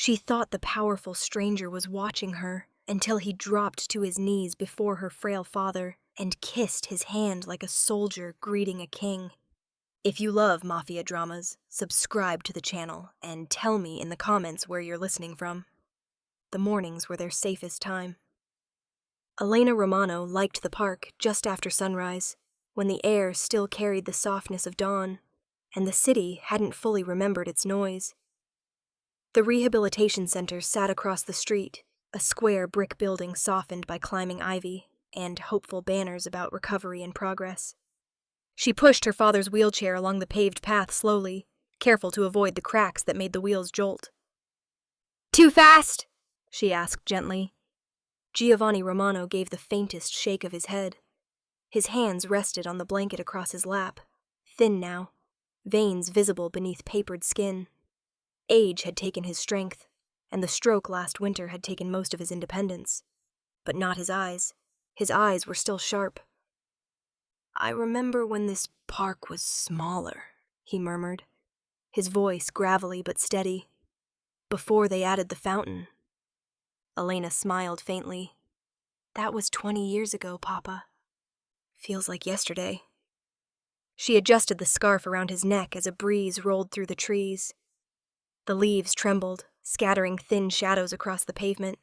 She thought the powerful stranger was watching her until he dropped to his knees before her frail father and kissed his hand like a soldier greeting a king. If you love Mafia dramas, subscribe to the channel and tell me in the comments where you're listening from. The mornings were their safest time. Elena Romano liked the park just after sunrise, when the air still carried the softness of dawn, and the city hadn't fully remembered its noise. The rehabilitation center sat across the street, a square brick building softened by climbing ivy and hopeful banners about recovery and progress. She pushed her father's wheelchair along the paved path slowly, careful to avoid the cracks that made the wheels jolt. "Too fast?" she asked gently. Giovanni Romano gave the faintest shake of his head. His hands rested on the blanket across his lap, thin now, veins visible beneath papered skin. Age had taken his strength, and the stroke last winter had taken most of his independence. But not his eyes. His eyes were still sharp. "I remember when this park was smaller," he murmured, his voice gravelly but steady. "Before they added the fountain." Elena smiled faintly. "That was 20 years ago, Papa. Feels like yesterday." She adjusted the scarf around his neck as a breeze rolled through the trees. The leaves trembled, scattering thin shadows across the pavement.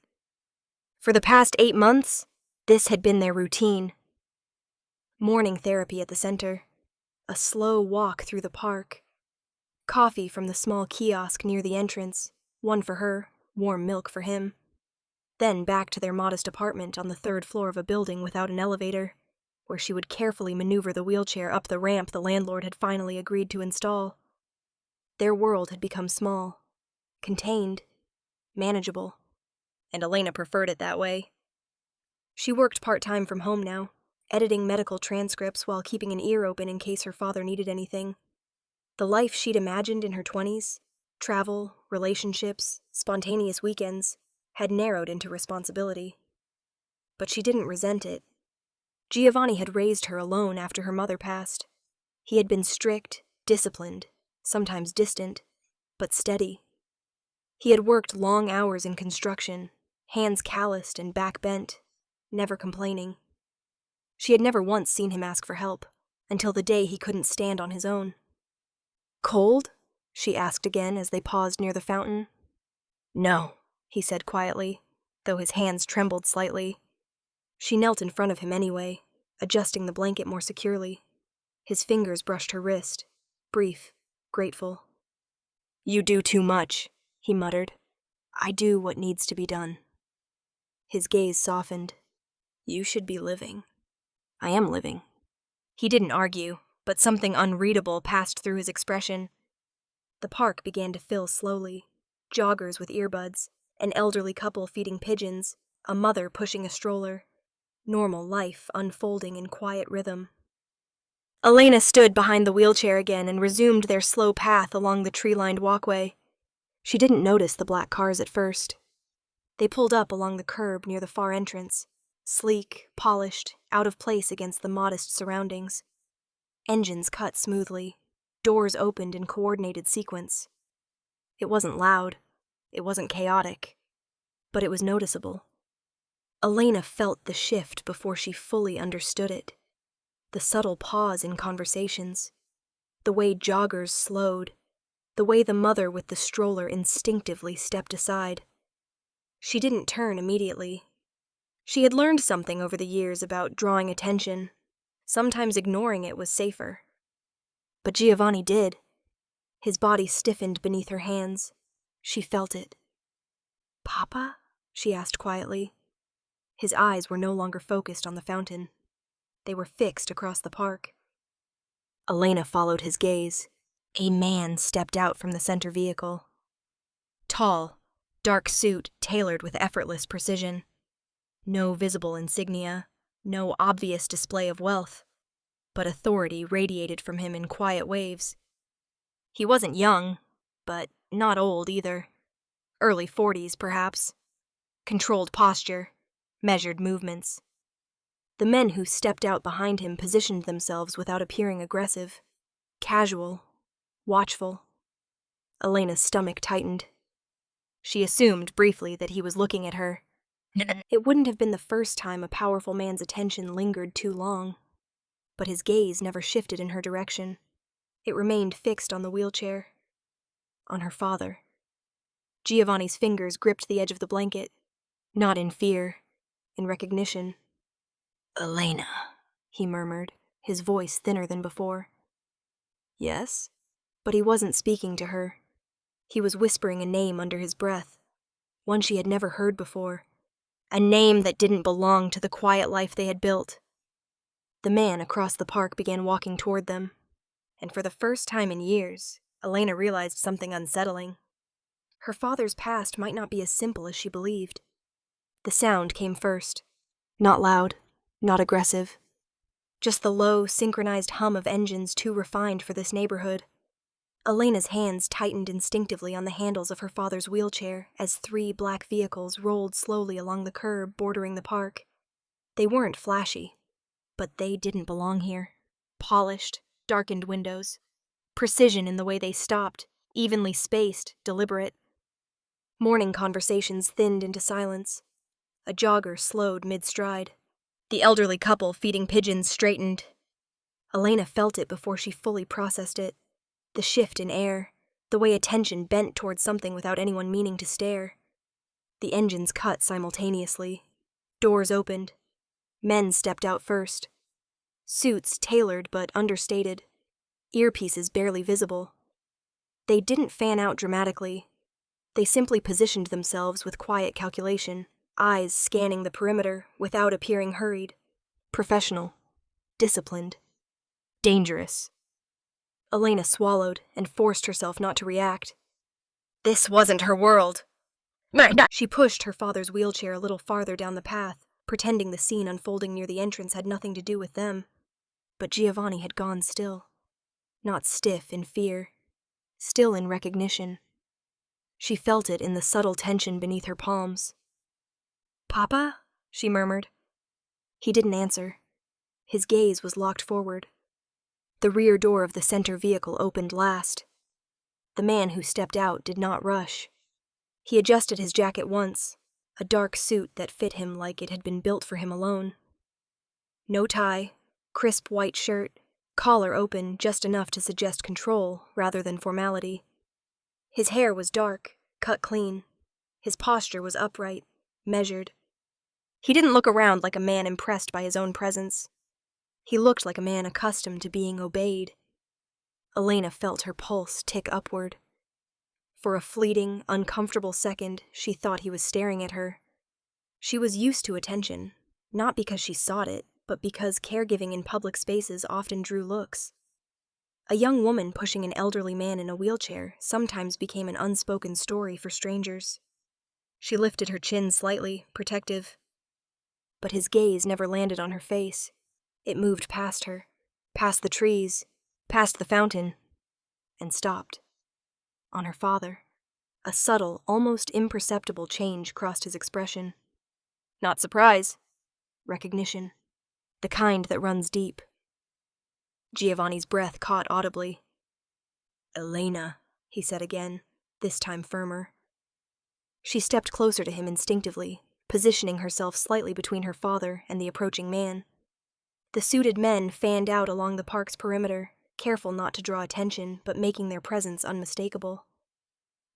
For the past 8 months, this had been their routine. Morning therapy at the center, a slow walk through the park, coffee from the small kiosk near the entrance, one for her, warm milk for him. Then back to their modest apartment on the 3rd floor of a building without an elevator, where she would carefully maneuver the wheelchair up the ramp the landlord had finally agreed to install. Their world had become small, contained, manageable, and Elena preferred it that way. She worked part-time from home now, editing medical transcripts while keeping an ear open in case her father needed anything. The life she'd imagined in her 20s, travel, relationships, spontaneous weekends, had narrowed into responsibility. But she didn't resent it. Giovanni had raised her alone after her mother passed. He had been strict, disciplined, sometimes distant, but steady. He had worked long hours in construction, hands calloused and back bent, never complaining. She had never once seen him ask for help, until the day he couldn't stand on his own. "Cold?" she asked again as they paused near the fountain. "No," he said quietly, though his hands trembled slightly. She knelt in front of him anyway, adjusting the blanket more securely. His fingers brushed her wrist, brief, grateful. "You do too much," he muttered. "I do what needs to be done." His gaze softened. "You should be living." "I am living." He didn't argue, but something unreadable passed through his expression. The park began to fill slowly. Joggers with earbuds, an elderly couple feeding pigeons, a mother pushing a stroller. Normal life unfolding in quiet rhythm. Elena stood behind the wheelchair again and resumed their slow path along the tree-lined walkway. She didn't notice the black cars at first. They pulled up along the curb near the far entrance, sleek, polished, out of place against the modest surroundings. Engines cut smoothly, doors opened in coordinated sequence. It wasn't loud, it wasn't chaotic, but it was noticeable. Elena felt the shift before she fully understood it. The subtle pause in conversations, the way joggers slowed, the way the mother with the stroller instinctively stepped aside. She didn't turn immediately. She had learned something over the years about drawing attention. Sometimes ignoring it was safer. But Giovanni did. His body stiffened beneath her hands. She felt it. "Papa?" she asked quietly. His eyes were no longer focused on the fountain. They were fixed across the park. Elena followed his gaze. A man stepped out from the center vehicle. Tall, dark suit tailored with effortless precision. No visible insignia, no obvious display of wealth, but authority radiated from him in quiet waves. He wasn't young, but not old either. Early 40s, perhaps. Controlled posture, measured movements. The men who stepped out behind him positioned themselves without appearing aggressive, casual, watchful. Elena's stomach tightened. She assumed briefly that he was looking at her. It wouldn't have been the first time a powerful man's attention lingered too long. But his gaze never shifted in her direction. It remained fixed on the wheelchair. On her father. Giovanni's fingers gripped the edge of the blanket. Not in fear, in recognition. "Elena," he murmured, his voice thinner than before. Yes? But he wasn't speaking to her. He was whispering a name under his breath, one she had never heard before, a name that didn't belong to the quiet life they had built. The man across the park began walking toward them, and for the first time in years, Elena realized something unsettling. Her father's past might not be as simple as she believed. The sound came first. Not loud, not aggressive. Just the low, synchronized hum of engines too refined for this neighborhood. Elena's hands tightened instinctively on the handles of her father's wheelchair as 3 black vehicles rolled slowly along the curb bordering the park. They weren't flashy, but they didn't belong here. Polished, darkened windows. Precision in the way they stopped, evenly spaced, deliberate. Morning conversations thinned into silence. A jogger slowed mid-stride. The elderly couple feeding pigeons straightened. Elena felt it before she fully processed it. The shift in air, the way attention bent towards something without anyone meaning to stare. The engines cut simultaneously. Doors opened. Men stepped out first. Suits tailored but understated. Earpieces barely visible. They didn't fan out dramatically. They simply positioned themselves with quiet calculation, eyes scanning the perimeter without appearing hurried. Professional. Disciplined. Dangerous. Elena swallowed and forced herself not to react. This wasn't her world. She pushed her father's wheelchair a little farther down the path, pretending the scene unfolding near the entrance had nothing to do with them. But Giovanni had gone still. Not stiff in fear. Still in recognition. She felt it in the subtle tension beneath her palms. "Papa?" she murmured. He didn't answer. His gaze was locked forward. The rear door of the center vehicle opened last. The man who stepped out did not rush. He adjusted his jacket once, a dark suit that fit him like it had been built for him alone. No tie, crisp white shirt, collar open just enough to suggest control rather than formality. His hair was dark, cut clean. His posture was upright, measured. He didn't look around like a man impressed by his own presence. He looked like a man accustomed to being obeyed. Elena felt her pulse tick upward. For a fleeting, uncomfortable second, she thought he was staring at her. She was used to attention, not because she sought it, but because caregiving in public spaces often drew looks. A young woman pushing an elderly man in a wheelchair sometimes became an unspoken story for strangers. She lifted her chin slightly, protective. But his gaze never landed on her face. It moved past her, past the trees, past the fountain, and stopped. On her father. A subtle, almost imperceptible change crossed his expression. Not surprise. Recognition. The kind that runs deep. Giovanni's breath caught audibly. "Elena," he said again, this time firmer. She stepped closer to him instinctively, positioning herself slightly between her father and the approaching man. The suited men fanned out along the park's perimeter, careful not to draw attention, but making their presence unmistakable.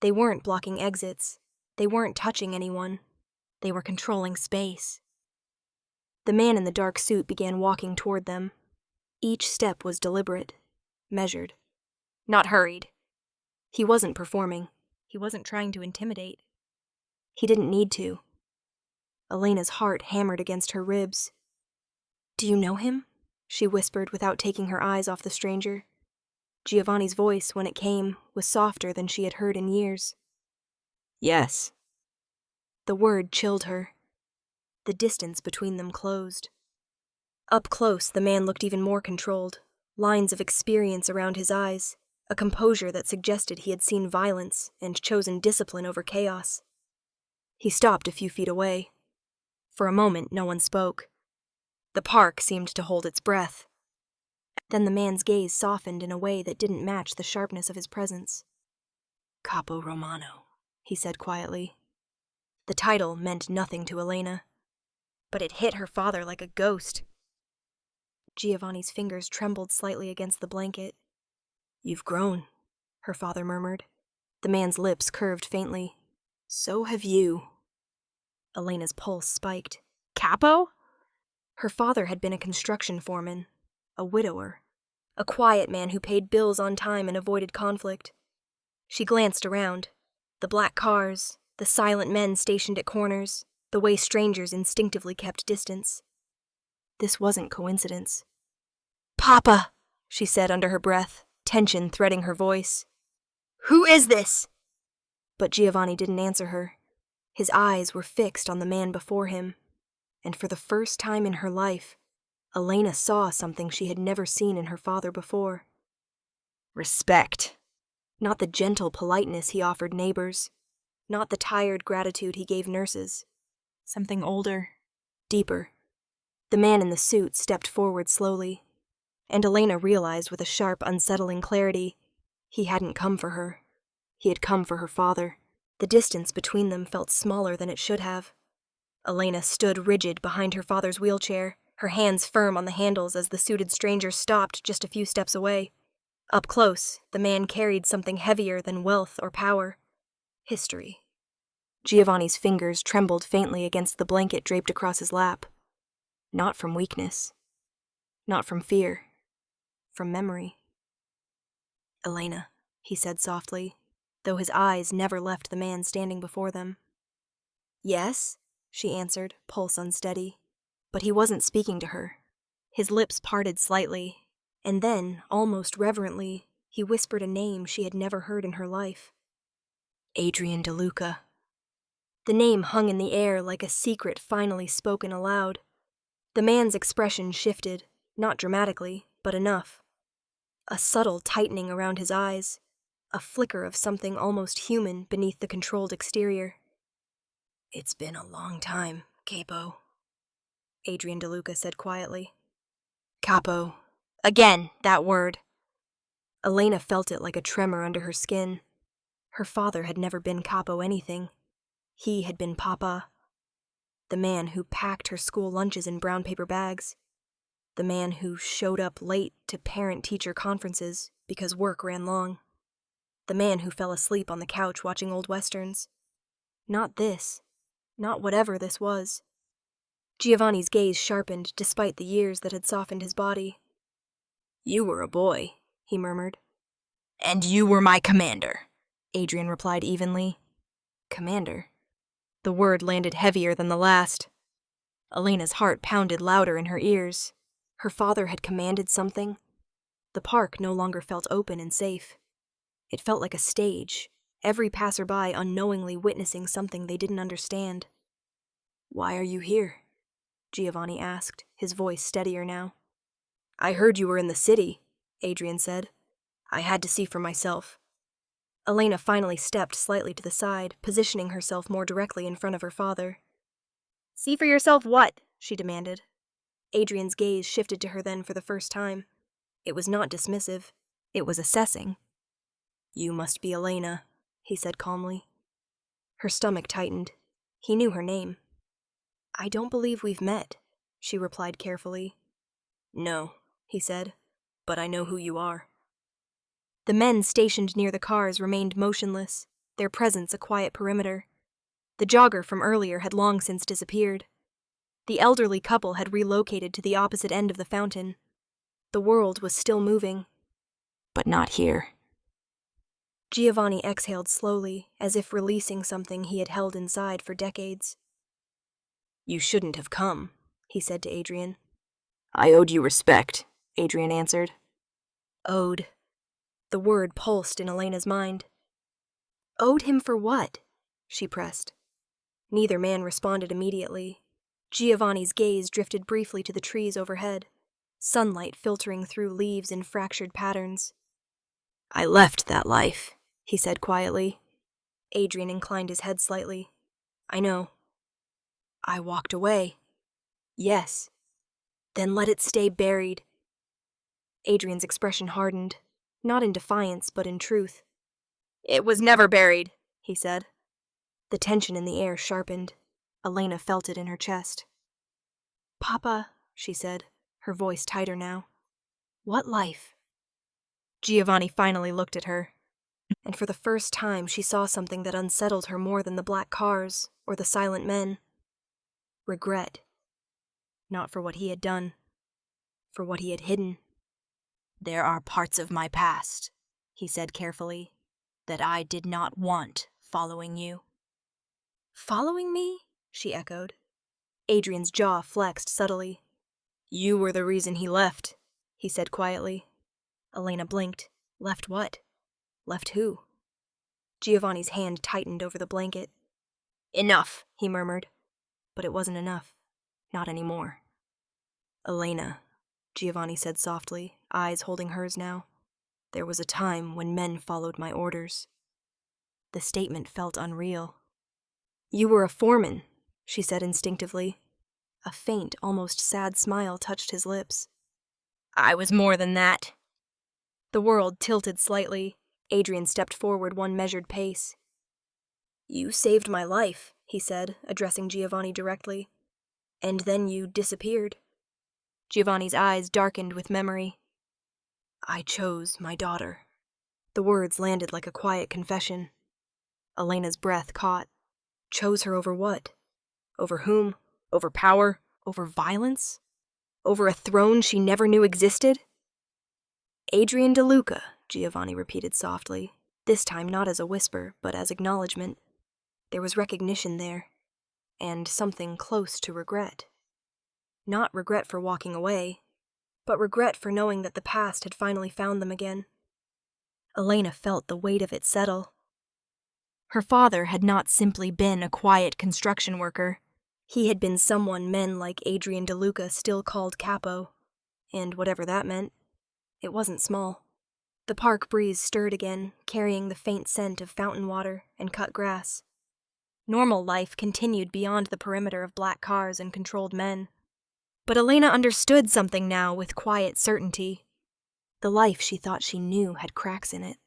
They weren't blocking exits. They weren't touching anyone. They were controlling space. The man in the dark suit began walking toward them. Each step was deliberate, measured, not hurried. He wasn't performing. He wasn't trying to intimidate. He didn't need to. Elena's heart hammered against her ribs. "Do you know him?" she whispered without taking her eyes off the stranger. Giovanni's voice, when it came, was softer than she had heard in years. "Yes." The word chilled her. The distance between them closed. Up close, the man looked even more controlled, lines of experience around his eyes, a composure that suggested he had seen violence and chosen discipline over chaos. He stopped a few feet away. For a moment, no one spoke. The park seemed to hold its breath. Then the man's gaze softened in a way that didn't match the sharpness of his presence. "Capo Romano," he said quietly. The title meant nothing to Elena, but it hit her father like a ghost. Giovanni's fingers trembled slightly against the blanket. "You've grown," her father murmured. The man's lips curved faintly. "So have you." Elena's pulse spiked. "Capo?" Her father had been a construction foreman, a widower, a quiet man who paid bills on time and avoided conflict. She glanced around. The black cars, the silent men stationed at corners, the way strangers instinctively kept distance. This wasn't coincidence. "Papa," she said under her breath, tension threading her voice. "Who is this?" But Giovanni didn't answer her. His eyes were fixed on the man before him, and for the first time in her life, Elena saw something she had never seen in her father before. Respect. Not the gentle politeness he offered neighbors, not the tired gratitude he gave nurses. Something older, deeper. The man in the suit stepped forward slowly, and Elena realized with a sharp, unsettling clarity, he hadn't come for her. He had come for her father. The distance between them felt smaller than it should have. Elena stood rigid behind her father's wheelchair, her hands firm on the handles as the suited stranger stopped just a few steps away. Up close, the man carried something heavier than wealth or power. History. Giovanni's fingers trembled faintly against the blanket draped across his lap. Not from weakness. Not from fear. From memory. "Elena," he said softly, though his eyes never left the man standing before them. "Yes?" she answered, pulse unsteady. But he wasn't speaking to her. His lips parted slightly, and then, almost reverently, he whispered a name she had never heard in her life. Adrien DeLuca. The name hung in the air like a secret finally spoken aloud. The man's expression shifted, not dramatically, but enough. A subtle tightening around his eyes, a flicker of something almost human beneath the controlled exterior. "It's been a long time, Capo," Adrien DeLuca said quietly. Capo. Again, that word. Elena felt it like a tremor under her skin. Her father had never been Capo anything. He had been Papa. The man who packed her school lunches in brown paper bags. The man who showed up late to parent-teacher conferences because work ran long. The man who fell asleep on the couch watching old westerns. Not this. Not whatever this was. Giovanni's gaze sharpened despite the years that had softened his body. "You were a boy," he murmured. "And you were my commander," Adrien replied evenly. Commander? The word landed heavier than the last. Elena's heart pounded louder in her ears. Her father had commanded something. The park no longer felt open and safe. It felt like a stage, every passerby unknowingly witnessing something they didn't understand. "Why are you here?" Giovanni asked, his voice steadier now. "I heard you were in the city," Adrien said. "I had to see for myself." Elena finally stepped slightly to the side, positioning herself more directly in front of her father. "See for yourself what?" she demanded. Adrien's gaze shifted to her then for the first time. It was not dismissive. It was assessing. "You must be Elena," he said calmly. Her stomach tightened. He knew her name. "I don't believe we've met," she replied carefully. "No," he said, "but I know who you are." The men stationed near the cars remained motionless, their presence a quiet perimeter. The jogger from earlier had long since disappeared. The elderly couple had relocated to the opposite end of the fountain. The world was still moving. But not here. Giovanni exhaled slowly, as if releasing something he had held inside for decades. "You shouldn't have come," he said to Adrien. "I owed you respect," Adrien answered. Owed. The word pulsed in Elena's mind. Owed him for what? She pressed. Neither man responded immediately. Giovanni's gaze drifted briefly to the trees overhead, sunlight filtering through leaves in fractured patterns. "I left that life," he said quietly. Adrien inclined his head slightly. "I know." "I walked away." "Yes." "Then let it stay buried." Adrien's expression hardened, not in defiance but in truth. "It was never buried," he said. The tension in the air sharpened. Elena felt it in her chest. "Papa," she said, her voice tighter now. "What life?" Giovanni finally looked at her, and for the first time she saw something that unsettled her more than the black cars or the silent men. Regret. Not for what he had done, for what he had hidden. "There are parts of my past," he said carefully, "that I did not want following you." "Following me?" she echoed. Adrien's jaw flexed subtly. "You were the reason he left," he said quietly. Elena blinked. Left what? Left who? Giovanni's hand tightened over the blanket. "Enough," he murmured. But it wasn't enough. Not anymore. "Elena," Giovanni said softly, eyes holding hers now. "There was a time when men followed my orders." The statement felt unreal. "You were a foreman," she said instinctively. A faint, almost sad smile touched his lips. "I was more than that." The world tilted slightly. Adrien stepped forward one measured pace. "You saved my life," he said, addressing Giovanni directly. "And then you disappeared." Giovanni's eyes darkened with memory. "I chose my daughter." The words landed like a quiet confession. Elena's breath caught. Chose her over what? Over whom? Over power? Over violence? Over a throne she never knew existed? "Adrien De Luca," Giovanni repeated softly, this time not as a whisper, but as acknowledgement. There was recognition there, and something close to regret. Not regret for walking away, but regret for knowing that the past had finally found them again. Elena felt the weight of it settle. Her father had not simply been a quiet construction worker. He had been someone men like Adrien De Luca still called Capo, and whatever that meant, it wasn't small. The park breeze stirred again, carrying the faint scent of fountain water and cut grass. Normal life continued beyond the perimeter of black cars and controlled men. But Elena understood something now with quiet certainty. The life she thought she knew had cracks in it.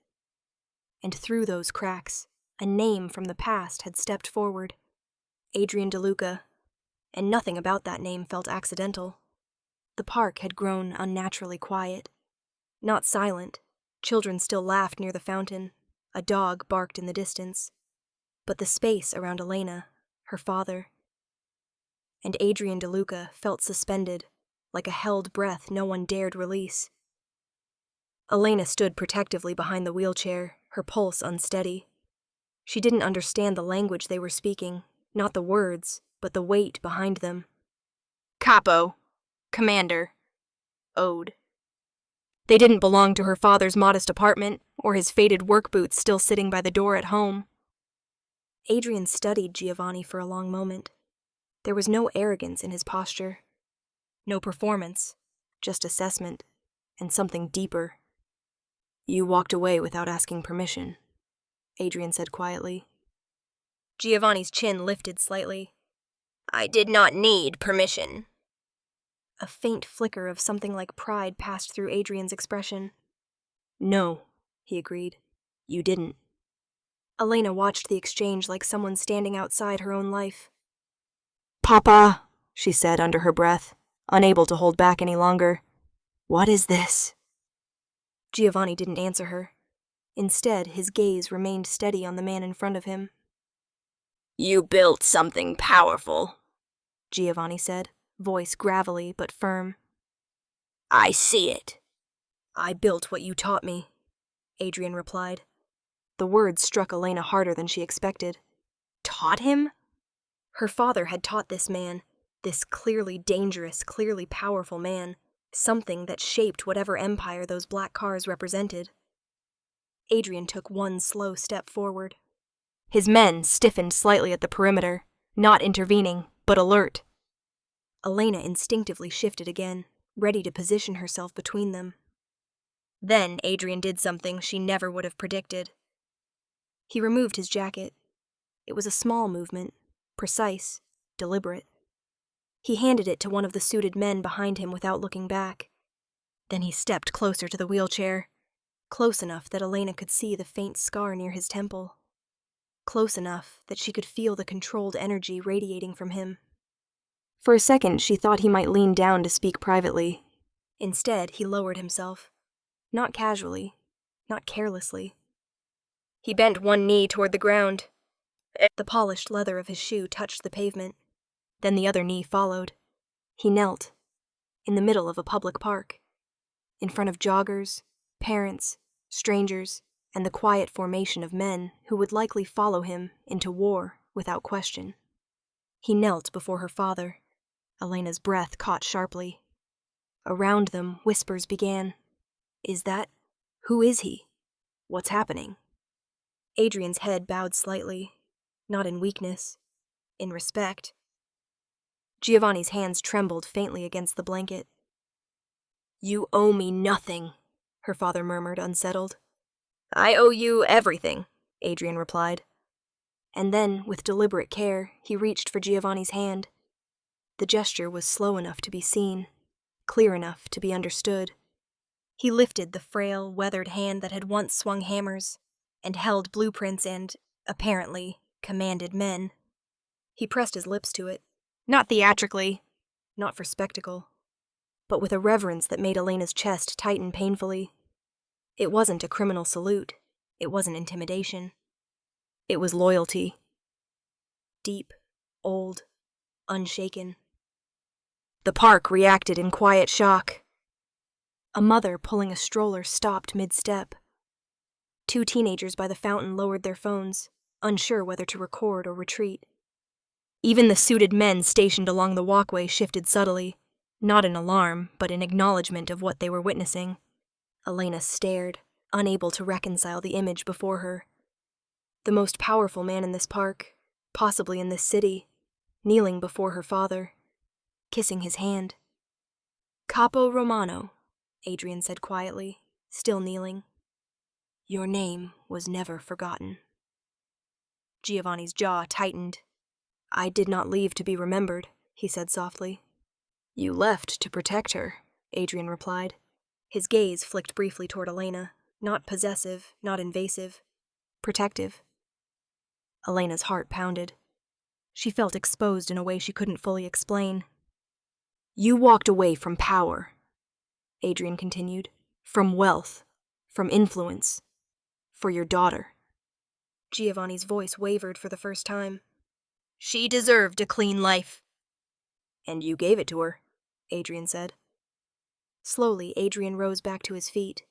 And through those cracks, a name from the past had stepped forward. Adrien De Luca. And nothing about that name felt accidental. The park had grown unnaturally quiet. Not silent. Children still laughed near the fountain. A dog barked in the distance. But the space around Elena, her father, and Adrien De Luca felt suspended, like a held breath no one dared release. Elena stood protectively behind the wheelchair, her pulse unsteady. She didn't understand the language they were speaking, not the words, but the weight behind them. Capo. Commander. Ode. They didn't belong to her father's modest apartment, or his faded work boots still sitting by the door at home. Adrien studied Giovanni for a long moment. There was no arrogance in his posture. No performance, just assessment, and something deeper. "You walked away without asking permission," Adrien said quietly. Giovanni's chin lifted slightly. "I did not need permission." A faint flicker of something like pride passed through Adrien's expression. "No," he agreed. "You didn't." Elena watched the exchange like someone standing outside her own life. "Papa," she said under her breath, unable to hold back any longer. "What is this?" Giovanni didn't answer her. Instead, his gaze remained steady on the man in front of him. "You built something powerful," Giovanni said, voice gravelly but firm. "I see it." "I built what you taught me," Adrien replied. The words struck Elena harder than she expected. Taught him? Her father had taught this man, this clearly dangerous, clearly powerful man, something that shaped whatever empire those black cars represented. Adrien took one slow step forward. His men stiffened slightly at the perimeter, not intervening, but alert. Elena instinctively shifted again, ready to position herself between them. Then Adrien did something she never would have predicted. He removed his jacket. It was a small movement, precise, deliberate. He handed it to one of the suited men behind him without looking back. Then he stepped closer to the wheelchair, close enough that Elena could see the faint scar near his temple. close enough that she could feel the controlled energy radiating from him. For a second, she thought he might lean down to speak privately. Instead, he lowered himself. Not casually, not carelessly. He bent one knee toward the ground. The polished leather of his shoe touched the pavement. Then the other knee followed. He knelt, in the middle of a public park, in front of joggers, parents, strangers, and the quiet formation of men who would likely follow him into war without question. He knelt before her father. Elena's breath caught sharply. Around them, whispers began. Is that? Who is he? What's happening? Adrien's head bowed slightly, not in weakness, in respect. Giovanni's hands trembled faintly against the blanket. You owe me nothing, her father murmured, unsettled. I owe you everything, Adrien replied. And then, with deliberate care, he reached for Giovanni's hand. The gesture was slow enough to be seen, clear enough to be understood. He lifted the frail, weathered hand that had once swung hammers, and held blueprints and, apparently, commanded men. He pressed his lips to it, not theatrically, not for spectacle, but with a reverence that made Elena's chest tighten painfully. It wasn't a criminal salute. It wasn't intimidation. It was loyalty. Deep, old, unshaken. The park reacted in quiet shock. A mother pulling a stroller stopped mid-step. Two teenagers by the fountain lowered their phones, unsure whether to record or retreat. Even the suited men stationed along the walkway shifted subtly, not in alarm, but in acknowledgement of what they were witnessing. Elena stared, unable to reconcile the image before her. The most powerful man in this park, possibly in this city, kneeling before her father, kissing his hand. Capo Romano, Adrien said quietly, still kneeling. Your name was never forgotten. Giovanni's jaw tightened. I did not leave to be remembered, he said softly. You left to protect her, Adrien replied. His gaze flicked briefly toward Elena, not possessive, not invasive, protective. Elena's heart pounded. She felt exposed in a way she couldn't fully explain. You walked away from power, Adrien continued, from wealth, from influence, for your daughter. Giovanni's voice wavered for the first time. She deserved a clean life. And you gave it to her, Adrien said. Slowly, Adrien rose back to his feet.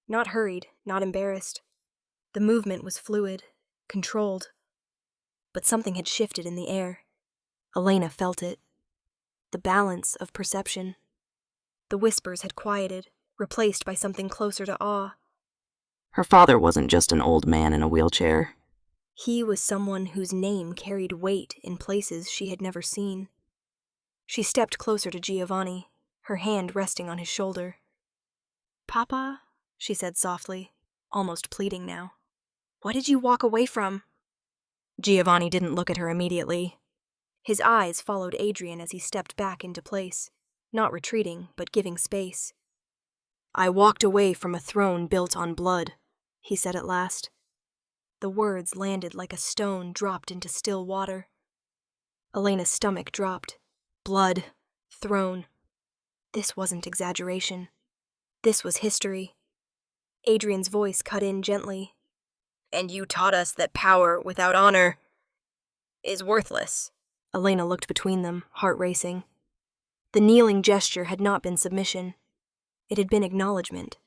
Not hurried, not embarrassed. The movement was fluid, controlled. But something had shifted in the air. Elena felt it. The balance of perception. The whispers had quieted, replaced by something closer to awe. Her father wasn't just an old man in a wheelchair. He was someone whose name carried weight in places she had never seen. She stepped closer to Giovanni, her hand resting on his shoulder. Papa, she said softly, almost pleading now. What did you walk away from? Giovanni didn't look at her immediately. His eyes followed Adrien as he stepped back into place, not retreating, but giving space. I walked away from a throne built on blood, he said at last. The words landed like a stone dropped into still water. Elena's stomach dropped. Blood. Throne. This wasn't exaggeration. This was history. Adrien's voice cut in gently. And you taught us that power without honor is worthless. Elena looked between them, heart racing. The kneeling gesture had not been submission. It had been acknowledgement.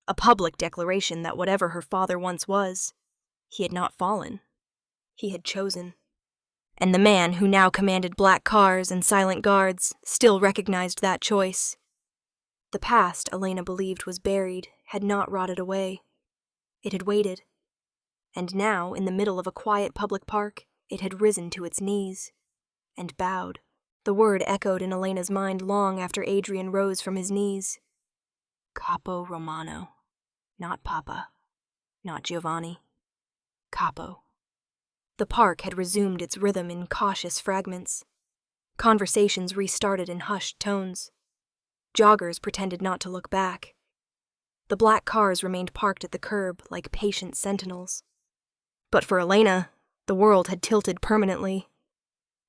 A public declaration that whatever her father once was, he had not fallen. He had chosen. And the man who now commanded black cars and silent guards still recognized that choice. The past, Elena believed, was buried, had not rotted away. It had waited. And now, in the middle of a quiet public park, it had risen to its knees. And bowed. The word echoed in Elena's mind long after Adrien rose from his knees. Capo Romano. Not Papa. Not Giovanni. Capo. The park had resumed its rhythm in cautious fragments. Conversations restarted in hushed tones. Joggers pretended not to look back. The black cars remained parked at the curb like patient sentinels. But for Elena, the world had tilted permanently.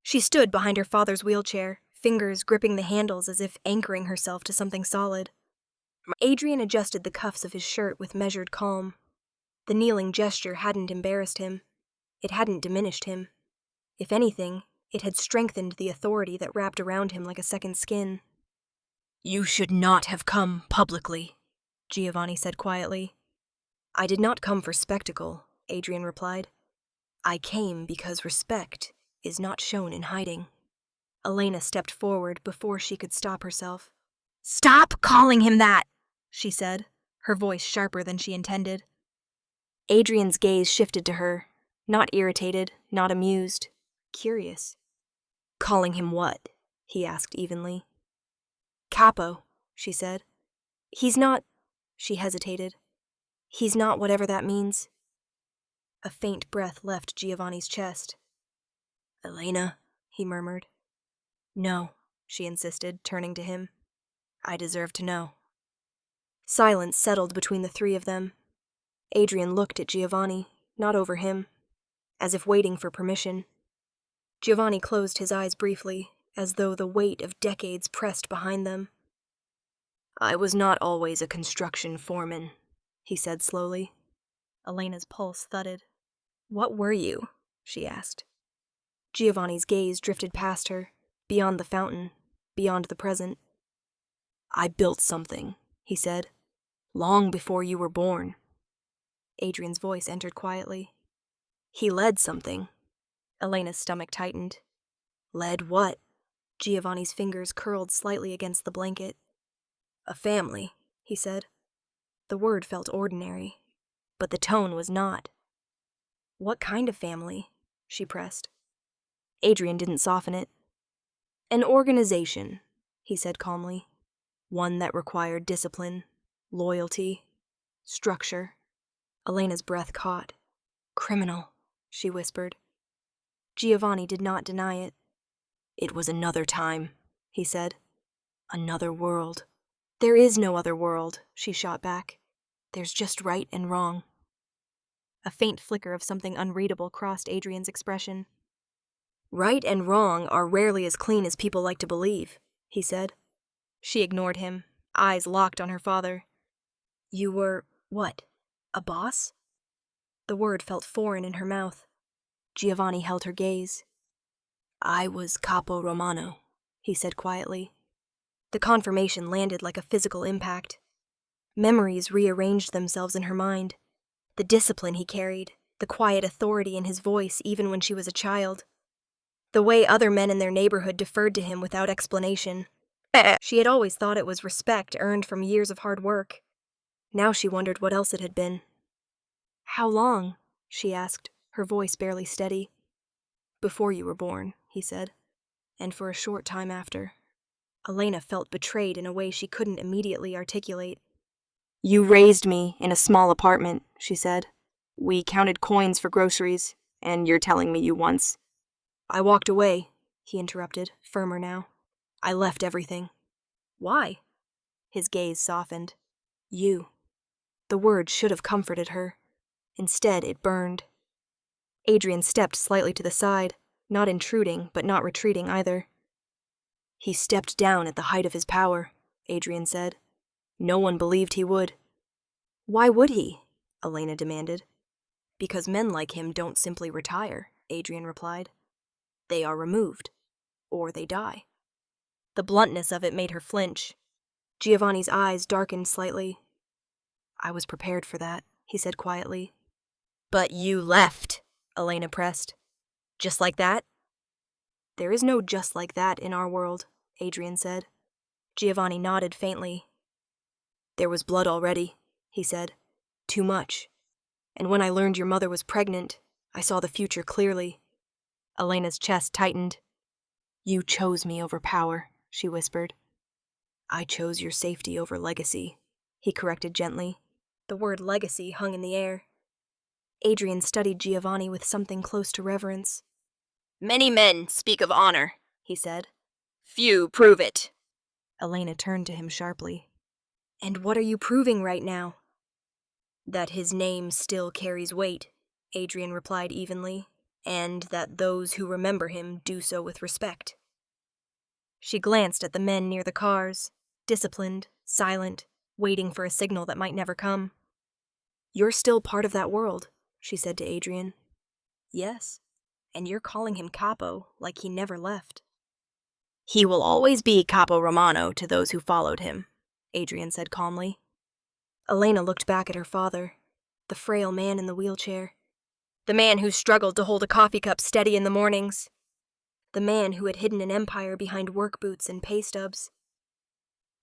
She stood behind her father's wheelchair, fingers gripping the handles as if anchoring herself to something solid. Adrien adjusted the cuffs of his shirt with measured calm. The kneeling gesture hadn't embarrassed him. It hadn't diminished him. If anything, it had strengthened the authority that wrapped around him like a second skin. "You should not have come publicly," Giovanni said quietly. "I did not come for spectacle," Adrien replied. "I came because respect is not shown in hiding." Elena stepped forward before she could stop herself. "Stop calling him that!" she said, her voice sharper than she intended. Adrien's gaze shifted to her, not irritated, not amused, curious. "Calling him what?" he asked evenly. "Capo," she said. "He's not—" she hesitated. "He's not whatever that means." A faint breath left Giovanni's chest. "Elena," he murmured. "No," she insisted, turning to him. "I deserve to know." Silence settled between the three of them. Adrien looked at Giovanni, not over him, as if waiting for permission. Giovanni closed his eyes briefly, as though the weight of decades pressed behind them. "I was not always a construction foreman," he said slowly. Elena's pulse thudded. "What were you?" she asked. Giovanni's gaze drifted past her, beyond the fountain, beyond the present. "I built something," he said, "long before you were born." Adrien's voice entered quietly. "He led something." Elena's stomach tightened. "Led what?" Giovanni's fingers curled slightly against the blanket. "A family," he said. The word felt ordinary, but the tone was not. "What kind of family?" she pressed. Adrien didn't soften it. "An organization," he said calmly. "One that required discipline, loyalty, structure." Elena's breath caught. "Criminal," she whispered. Giovanni did not deny it. "It was another time," he said. "Another world." "There is no other world," she shot back. "There's just right and wrong." A faint flicker of something unreadable crossed Adrien's expression. "Right and wrong are rarely as clean as people like to believe," he said. She ignored him, eyes locked on her father. "You were, what, a boss?" The word felt foreign in her mouth. Giovanni held her gaze. "I was Capo Romano," he said quietly. The confirmation landed like a physical impact. Memories rearranged themselves in her mind. The discipline he carried, the quiet authority in his voice even when she was a child. The way other men in their neighborhood deferred to him without explanation. She had always thought it was respect earned from years of hard work. Now she wondered what else it had been. "How long?" she asked, her voice barely steady. "Before you were born," he said, "and for a short time after." Elena felt betrayed in a way she couldn't immediately articulate. "You raised me in a small apartment," she said. "We counted coins for groceries, and you're telling me you once—" "I walked away," he interrupted, firmer now. "I left everything." "Why?" His gaze softened. "You." The word should have comforted her. Instead, it burned. Adrien stepped slightly to the side, not intruding, but not retreating either. "He stepped down at the height of his power," Adrien said. "No one believed he would." "Why would he?" Elena demanded. "Because men like him don't simply retire," Adrien replied. "They are removed. Or they die." The bluntness of it made her flinch. Giovanni's eyes darkened slightly. "I was prepared for that," he said quietly. "But you left," Elena pressed. "Just like that?" "There is no just like that in our world," Adrien said. Giovanni nodded faintly. "There was blood already," he said. "Too much. And when I learned your mother was pregnant, I saw the future clearly." Elena's chest tightened. "You chose me over power," she whispered. "I chose your safety over legacy," he corrected gently. The word legacy hung in the air. Adrien studied Giovanni with something close to reverence. "Many men speak of honor," he said. "Few prove it." Elena turned to him sharply. "And what are you proving right now?" "That his name still carries weight," Adrien replied evenly, and that those who remember him do so with respect. She glanced at the men near the cars, disciplined, silent, waiting for a signal that might never come. "You're still part of that world," she said to Adrien. "Yes, and you're calling him Capo like he never left." "He will always be Capo Romano to those who followed him," Adrien said calmly. Elena looked back at her father, the frail man in the wheelchair, the man who struggled to hold a coffee cup steady in the mornings, the man who had hidden an empire behind work boots and pay stubs.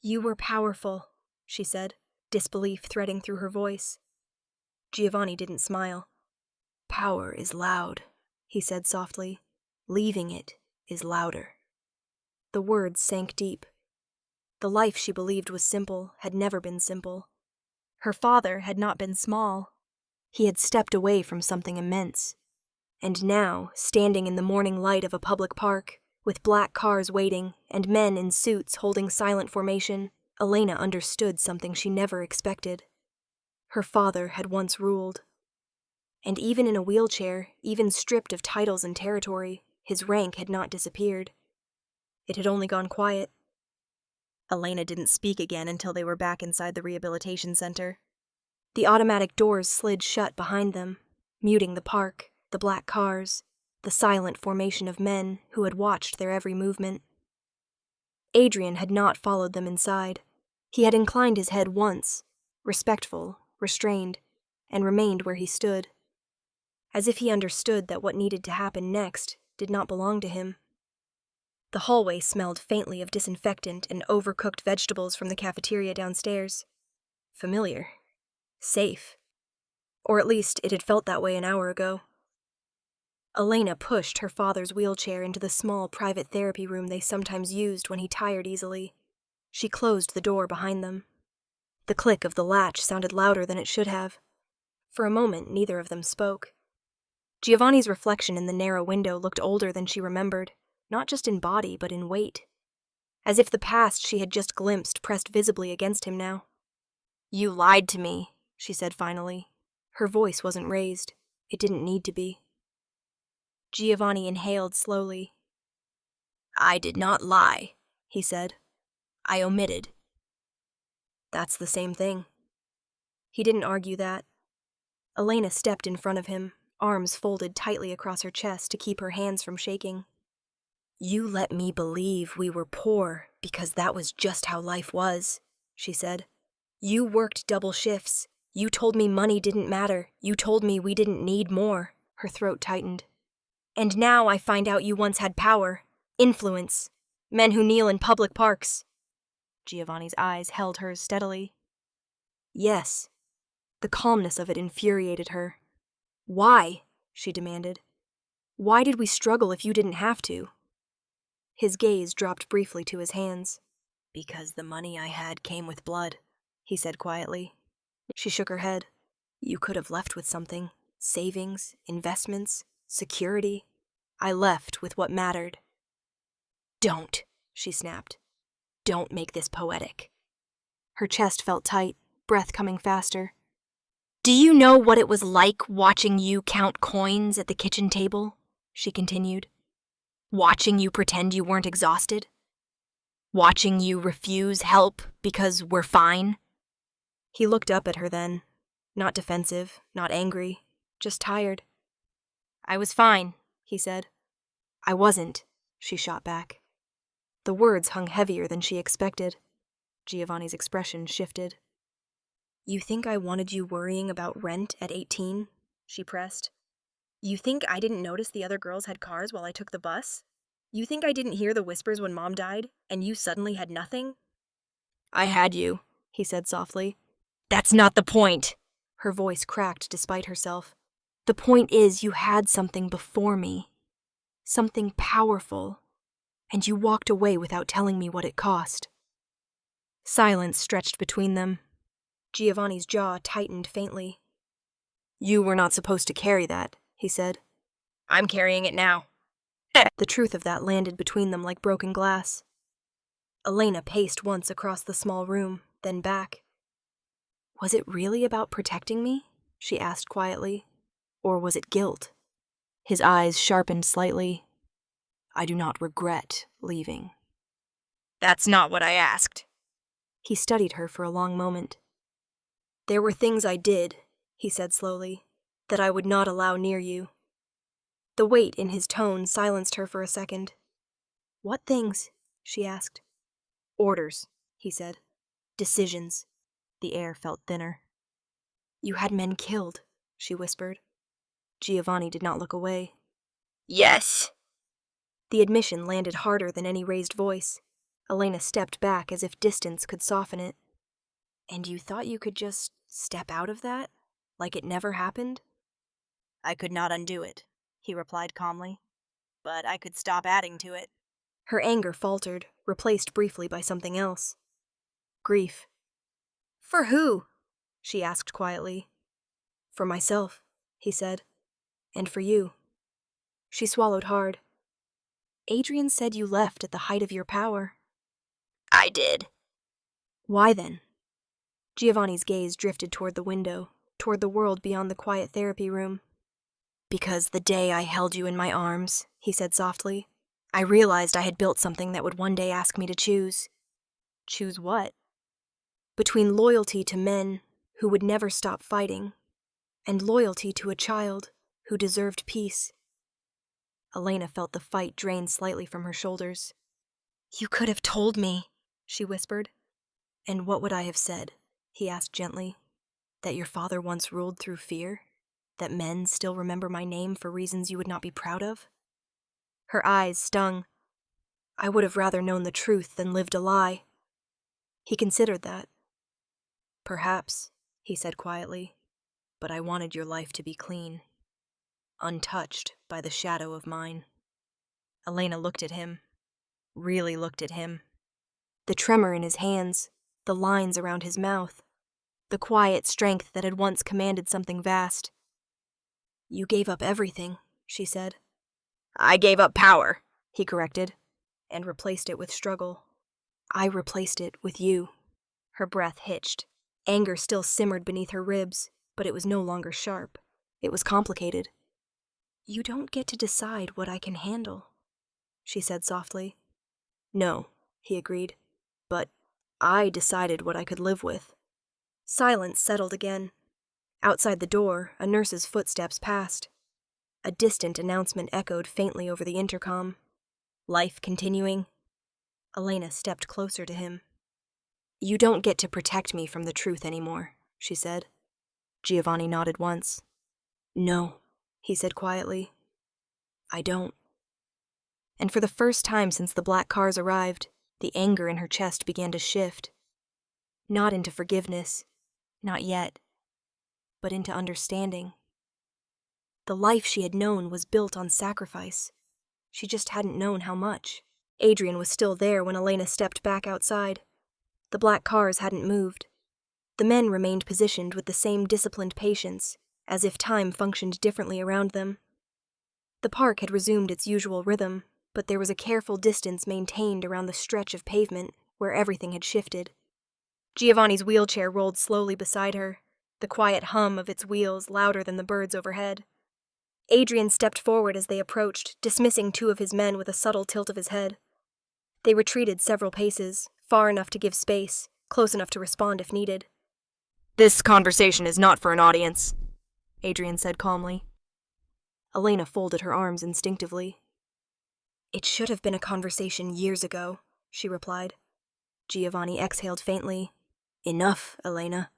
"You were powerful," she said, disbelief threading through her voice. Giovanni didn't smile. "Power is loud," he said softly. "Leaving it is louder." The words sank deep. The life she believed was simple had never been simple. Her father had not been small. He had stepped away from something immense. And now, standing in the morning light of a public park, with black cars waiting and men in suits holding silent formation, Elena understood something she never expected. Her father had once ruled. And even in a wheelchair, even stripped of titles and territory, his rank had not disappeared. It had only gone quiet. Elena didn't speak again until they were back inside the rehabilitation center. The automatic doors slid shut behind them, muting the park, the black cars, the silent formation of men who had watched their every movement. Adrien had not followed them inside. He had inclined his head once, respectful, restrained, and remained where he stood, as if he understood that what needed to happen next did not belong to him. The hallway smelled faintly of disinfectant and overcooked vegetables from the cafeteria downstairs. Familiar. Safe. Or at least it had felt that way an hour ago. Elena pushed her father's wheelchair into the small private therapy room they sometimes used when he tired easily. She closed the door behind them. The click of the latch sounded louder than it should have. For a moment, neither of them spoke. Giovanni's reflection in the narrow window looked older than she remembered, not just in body, but in weight. As if the past she had just glimpsed pressed visibly against him now. "You lied to me," she said finally. Her voice wasn't raised. It didn't need to be. Giovanni inhaled slowly. "I did not lie," he said. "I omitted." "That's the same thing." He didn't argue that. Elena stepped in front of him, arms folded tightly across her chest to keep her hands from shaking. "You let me believe we were poor because that was just how life was," she said. "You worked double shifts. You told me money didn't matter. You told me we didn't need more." Her throat tightened. "And now I find out you once had power, influence, men who kneel in public parks." Giovanni's eyes held hers steadily. "Yes." The calmness of it infuriated her. "Why?" she demanded. "Why did we struggle if you didn't have to?" His gaze dropped briefly to his hands. "Because the money I had came with blood," he said quietly. She shook her head. "You could have left with something. Savings, investments, security. I left with what mattered." "Don't," she snapped. "Don't make this poetic." Her chest felt tight, breath coming faster. "Do you know what it was like watching you count coins at the kitchen table?" she continued. "Watching you pretend you weren't exhausted? Watching you refuse help because we're fine?" He looked up at her then, not defensive, not angry, just tired. "I was fine," he said. "I wasn't," she shot back. The words hung heavier than she expected. Giovanni's expression shifted. "You think I wanted you worrying about rent at 18? She pressed. "You think I didn't notice the other girls had cars while I took the bus? You think I didn't hear the whispers when Mom died, and you suddenly had nothing?" "I had you," he said softly. "That's not the point." Her voice cracked despite herself. "The point is you had something before me. Something powerful. And you walked away without telling me what it cost." Silence stretched between them. Giovanni's jaw tightened faintly. "You were not supposed to carry that," he said. "I'm carrying it now." The truth of that landed between them like broken glass. Elena paced once across the small room, then back. "Was it really about protecting me?" she asked quietly. Or was it guilt? His eyes sharpened slightly. I do not regret leaving. That's not what I asked. He studied her for a long moment. There were things I did, he said slowly, that I would not allow near you. The weight in his tone silenced her for a second. What things? She asked. Orders, he said. Decisions. The air felt thinner. You had men killed, she whispered. Giovanni did not look away. Yes. The admission landed harder than any raised voice. Elena stepped back as if distance could soften it. And you thought you could just step out of that? Like it never happened? I could not undo it, he replied calmly. But I could stop adding to it. Her anger faltered, replaced briefly by something else. Grief. For who? She asked quietly. For myself, he said. And for you. She swallowed hard. Adrien said you left at the height of your power. I did. Why then? Giovanni's gaze drifted toward the window, toward the world beyond the quiet therapy room. Because the day I held you in my arms, he said softly, I realized I had built something that would one day ask me to choose. Choose what? Between loyalty to men who would never stop fighting, and loyalty to a child who deserved peace. Elena felt the fight drain slightly from her shoulders. You could have told me, she whispered. And what would I have said? He asked gently. That your father once ruled through fear? That men still remember my name for reasons you would not be proud of? Her eyes stung. I would have rather known the truth than lived a lie. He considered that. Perhaps, he said quietly, but I wanted your life to be clean, untouched by the shadow of mine. Elena looked at him, really looked at him. The tremor in his hands, the lines around his mouth, the quiet strength that had once commanded something vast. You gave up everything, she said. I gave up power, he corrected, and replaced it with struggle. I replaced it with you. Her breath hitched. Anger still simmered beneath her ribs, but it was no longer sharp. It was complicated. You don't get to decide what I can handle, she said softly. No, he agreed, but I decided what I could live with. Silence settled again. Outside the door, a nurse's footsteps passed. A distant announcement echoed faintly over the intercom. Life continuing. Elena stepped closer to him. You don't get to protect me from the truth anymore, she said. Giovanni nodded once. No, he said quietly. I don't. And for the first time since the black cars arrived, the anger in her chest began to shift. Not into forgiveness, not yet, but into understanding. The life she had known was built on sacrifice. She just hadn't known how much. Adrien was still there when Elena stepped back outside. The black cars hadn't moved. The men remained positioned with the same disciplined patience, as if time functioned differently around them. The park had resumed its usual rhythm, but there was a careful distance maintained around the stretch of pavement where everything had shifted. Giovanni's wheelchair rolled slowly beside her, the quiet hum of its wheels louder than the birds overhead. Adrien stepped forward as they approached, dismissing two of his men with a subtle tilt of his head. They retreated several paces, far enough to give space, close enough to respond if needed. This conversation is not for an audience, Adrien said calmly. Elena folded her arms instinctively. It should have been a conversation years ago, she replied. Giovanni exhaled faintly. Enough, Elena.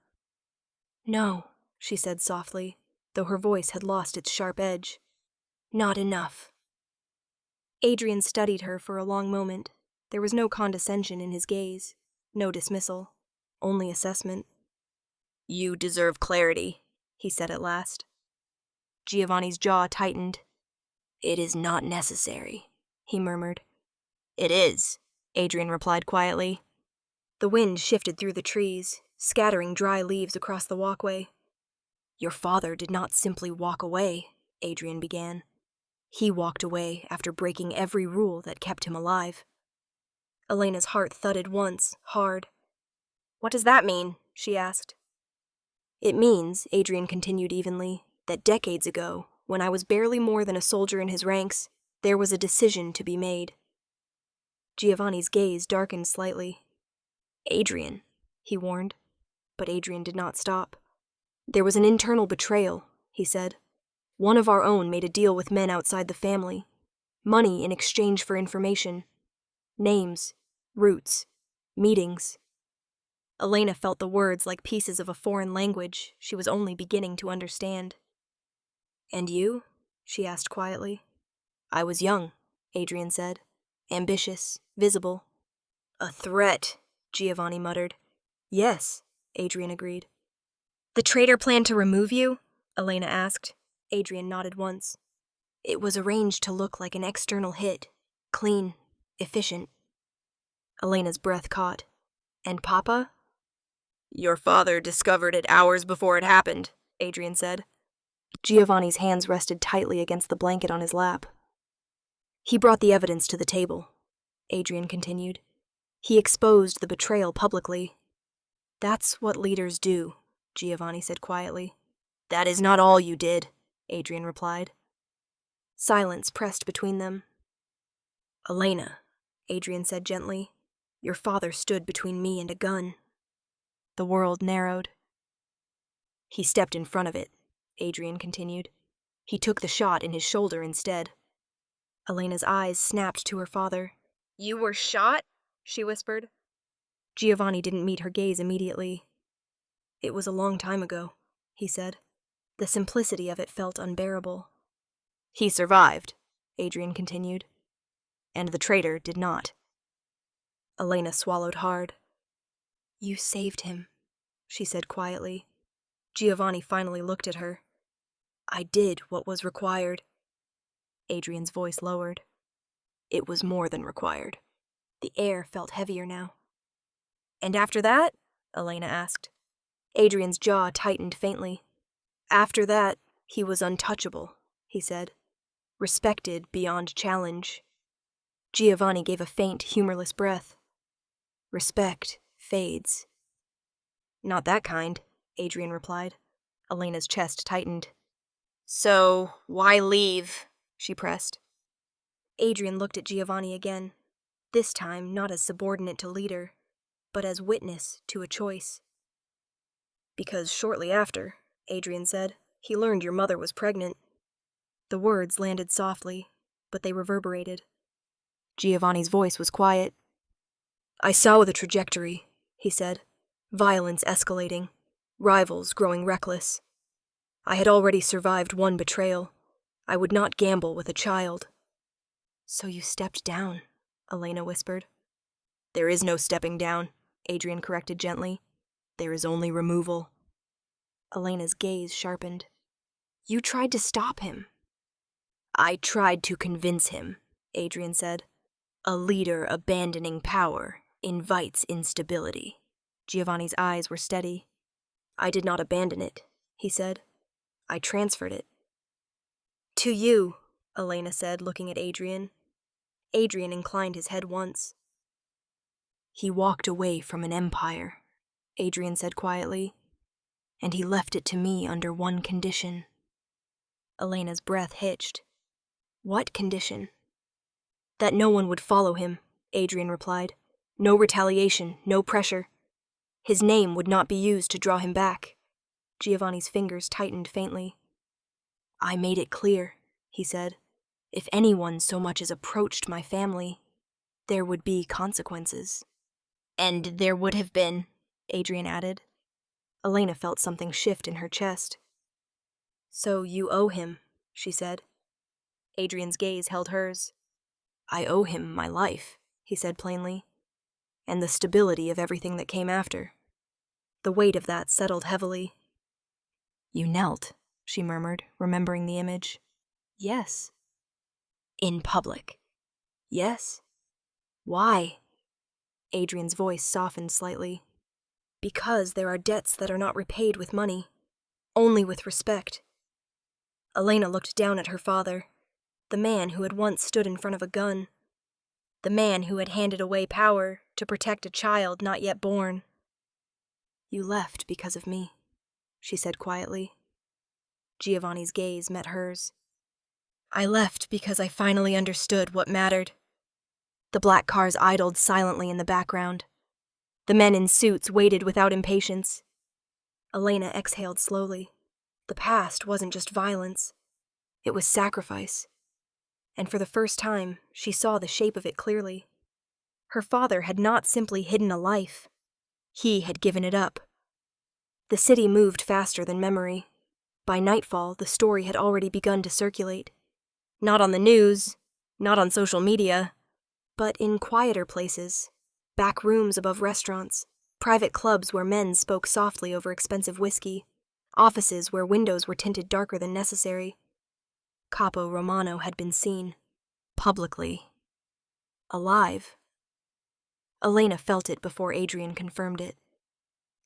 No, she said softly, though her voice had lost its sharp edge. Not enough. Adrien studied her for a long moment. There was no condescension in his gaze, no dismissal, only assessment. You deserve clarity, he said at last. Giovanni's jaw tightened. It is not necessary, he murmured. It is, Adrien replied quietly. The wind shifted through the trees, scattering dry leaves across the walkway. Your father did not simply walk away, Adrien began. He walked away after breaking every rule that kept him alive. Elena's heart thudded once, hard. What does that mean? She asked. It means, Adrien continued evenly, that decades ago, when I was barely more than a soldier in his ranks, there was a decision to be made. Giovanni's gaze darkened slightly. Adrien, he warned, but Adrien did not stop. There was an internal betrayal, he said. One of our own made a deal with men outside the family. Money in exchange for information. Names, roots, meetings. Elena felt the words like pieces of a foreign language she was only beginning to understand. And you? She asked quietly. I was young, Adrien said. Ambitious, visible. A threat, Giovanni muttered. Yes, Adrien agreed. The traitor planned to remove you? Elena asked. Adrien nodded once. It was arranged to look like an external hit. Clean, efficient. Elena's breath caught. And Papa? Your father discovered it hours before it happened, Adrien said. Giovanni's hands rested tightly against the blanket on his lap. He brought the evidence to the table, Adrien continued. He exposed the betrayal publicly. That's what leaders do, Giovanni said quietly. That is not all you did, Adrien replied. Silence pressed between them. Elena, Adrien said gently, your father stood between me and a gun. The world narrowed. He stepped in front of it, Adrien continued. He took the shot in his shoulder instead. Elena's eyes snapped to her father. You were shot? She whispered. Giovanni didn't meet her gaze immediately. It was a long time ago, he said. The simplicity of it felt unbearable. He survived, Adrien continued. And the traitor did not. Elena swallowed hard. You saved him, she said quietly. Giovanni finally looked at her. I did what was required. Adrien's voice lowered. It was more than required. The air felt heavier now. And after that? Elena asked. Adrien's jaw tightened faintly. After that, he was untouchable, he said. Respected beyond challenge. Giovanni gave a faint, humorless breath. Respect fades. Not that kind, Adrien replied. Elena's chest tightened. So, why leave? She pressed. Adrien looked at Giovanni again, this time not as subordinate to leader, but as witness to a choice. Because shortly after, Adrien said, he learned your mother was pregnant. The words landed softly, but they reverberated. Giovanni's voice was quiet. I saw the trajectory, he said. Violence escalating. Rivals growing reckless. I had already survived one betrayal. I would not gamble with a child. So you stepped down, Elena whispered. There is no stepping down, Adrien corrected gently. There is only removal. Elena's gaze sharpened. You tried to stop him. I tried to convince him, Adrien said. A leader abandoning power invites instability. Giovanni's eyes were steady. I did not abandon it, he said. I transferred it. To you, Elena said, looking at Adrien. Adrien inclined his head once. He walked away from an empire, Adrien said quietly, and he left it to me under one condition. Elena's breath hitched. What condition? That no one would follow him, Adrien replied. No retaliation, no pressure. His name would not be used to draw him back. Giovanni's fingers tightened faintly. I made it clear, he said. If anyone so much as approached my family, there would be consequences. And there would have been, Adrien added. Elena felt something shift in her chest. So you owe him, she said. Adrien's gaze held hers. I owe him my life, he said plainly, and the stability of everything that came after. The weight of that settled heavily. You knelt, she murmured, remembering the image. Yes. In public. Yes. Why? Adrien's voice softened slightly. Because there are debts that are not repaid with money, only with respect. Elena looked down at her father, the man who had once stood in front of a gun, the man who had handed away power to protect a child not yet born. You left because of me, she said quietly. Giovanni's gaze met hers. I left because I finally understood what mattered. The black cars idled silently in the background. The men in suits waited without impatience. Elena exhaled slowly. The past wasn't just violence. It was sacrifice. And for the first time, she saw the shape of it clearly. Her father had not simply hidden a life. He had given it up. The city moved faster than memory. By nightfall, the story had already begun to circulate. Not on the news, not on social media, but in quieter places, back rooms above restaurants, private clubs where men spoke softly over expensive whiskey, offices where windows were tinted darker than necessary. Capo Romano had been seen, publicly, alive. Elena felt it before Adrien confirmed it.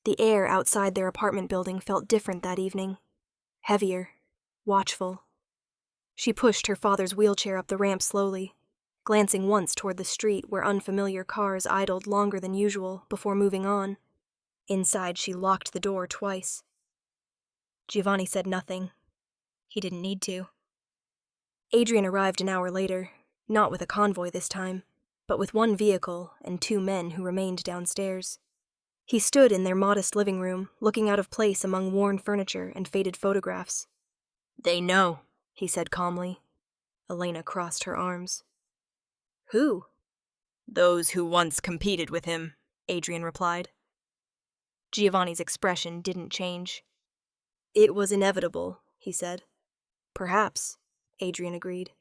The air outside their apartment building felt different that evening, heavier, watchful. She pushed her father's wheelchair up the ramp slowly, glancing once toward the street where unfamiliar cars idled longer than usual before moving on. Inside, she locked the door twice. Giovanni said nothing. He didn't need to. Adrien arrived an hour later, not with a convoy this time, but with one vehicle and 2 men who remained downstairs. He stood in their modest living room, looking out of place among worn furniture and faded photographs. They know, he said calmly. Elena crossed her arms. Who? Those who once competed with him, Adrien replied. Giovanni's expression didn't change. It was inevitable, he said. Perhaps, Adrien agreed.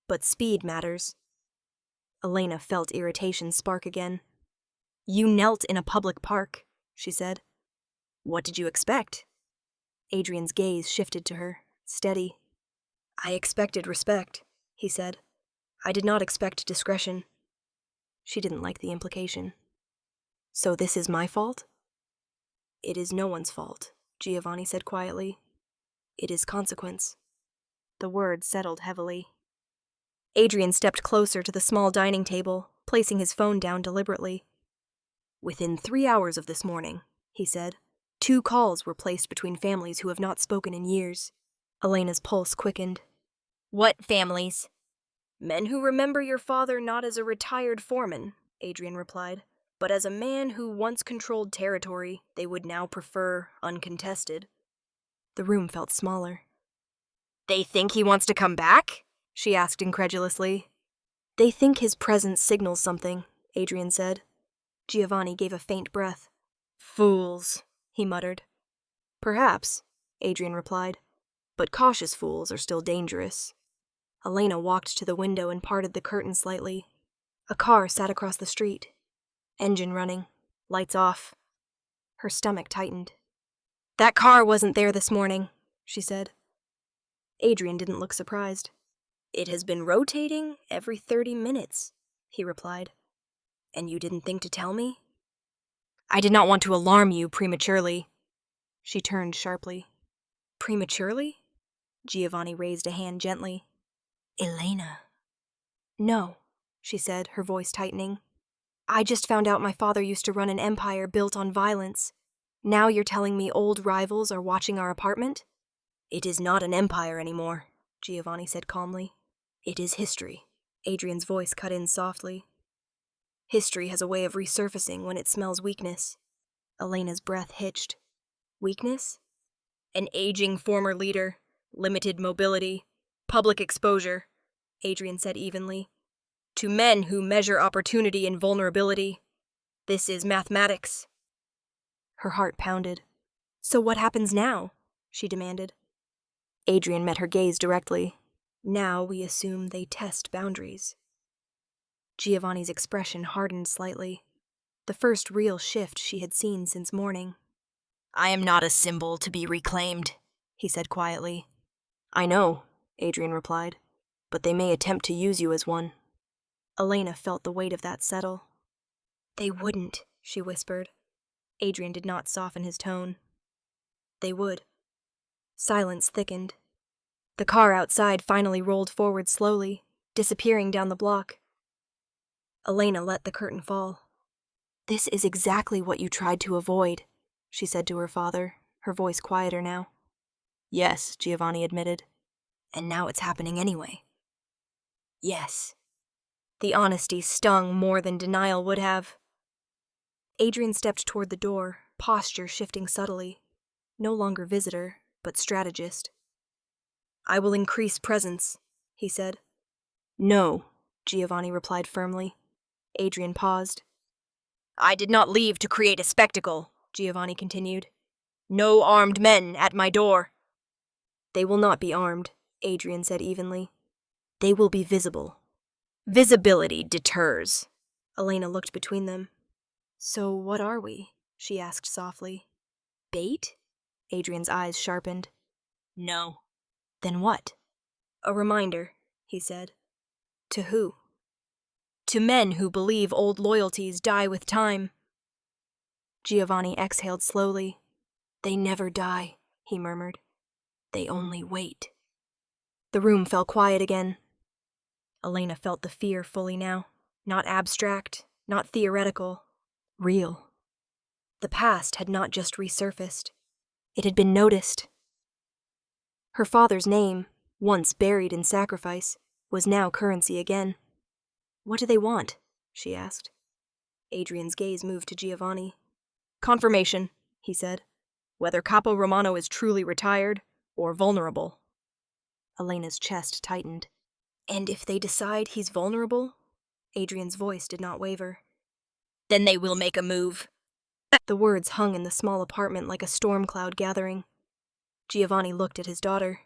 But speed matters. Elena felt irritation spark again. You knelt in a public park, she said. What did you expect? Adrien's gaze shifted to her, steady. I expected respect, he said. I did not expect discretion. She didn't like the implication. So this is my fault? It is no one's fault, Giovanni said quietly. It is consequence. The word settled heavily. Adrien stepped closer to the small dining table, placing his phone down deliberately. Within 3 hours of this morning, he said, 2 calls were placed between families who have not spoken in years. Elena's pulse quickened. What families? Men who remember your father not as a retired foreman, Adrien replied, but as a man who once controlled territory they would now prefer uncontested. The room felt smaller. They think he wants to come back? She asked incredulously. They think his presence signals something, Adrien said. Giovanni gave a faint breath. Fools, he muttered. Perhaps, Adrien replied, but cautious fools are still dangerous. Elena walked to the window and parted the curtain slightly. A car sat across the street. Engine running, lights off. Her stomach tightened. That car wasn't there this morning, she said. Adrien didn't look surprised. It has been rotating every 30 minutes, he replied. And you didn't think to tell me? I did not want to alarm you prematurely. She turned sharply. Prematurely? Giovanni raised a hand gently. Elena. No, she said, her voice tightening. I just found out my father used to run an empire built on violence. Now you're telling me old rivals are watching our apartment? It is not an empire anymore, Giovanni said calmly. It is history. Adrien's voice cut in softly. History has a way of resurfacing when it smells weakness. Elena's breath hitched. Weakness? An aging former leader, limited mobility, public exposure, Adrien said evenly. To men who measure opportunity in vulnerability, this is mathematics. Her heart pounded. So what happens now? She demanded. Adrien met her gaze directly. Now we assume they test boundaries. Giovanni's expression hardened slightly. The first real shift she had seen since morning. I am not a symbol to be reclaimed, he said quietly. I know, Adrien replied, but they may attempt to use you as one. Elena felt the weight of that settle. They wouldn't, she whispered. Adrien did not soften his tone. They would. Silence thickened. The car outside finally rolled forward slowly, disappearing down the block. Elena let the curtain fall. This is exactly what you tried to avoid, she said to her father, her voice quieter now. Yes, Giovanni admitted. And now it's happening anyway. Yes. The honesty stung more than denial would have. Adrien stepped toward the door, posture shifting subtly. No longer visitor, but strategist. I will increase presence, he said. No, Giovanni replied firmly. Adrien paused. I did not leave to create a spectacle, Giovanni continued. No armed men at my door. They will not be armed, Adrien said evenly. They will be visible. Visibility deters. Elena looked between them. So what are we? She asked softly. Bait? Adrien's eyes sharpened. No. Then what? A reminder, he said. To who? To men who believe old loyalties die with time. Giovanni exhaled slowly. They never die, he murmured. They only wait. The room fell quiet again. Elena felt the fear fully now. Not abstract, not theoretical. Real. The past had not just resurfaced. It had been noticed. Her father's name, once buried in sacrifice, was now currency again. What do they want? She asked. Adrien's gaze moved to Giovanni. Confirmation, he said. Whether Capo Romano is truly retired or vulnerable. Elena's chest tightened. And if they decide he's vulnerable? Adrien's voice did not waver. Then they will make a move. The words hung in the small apartment like a storm cloud gathering. Giovanni looked at his daughter.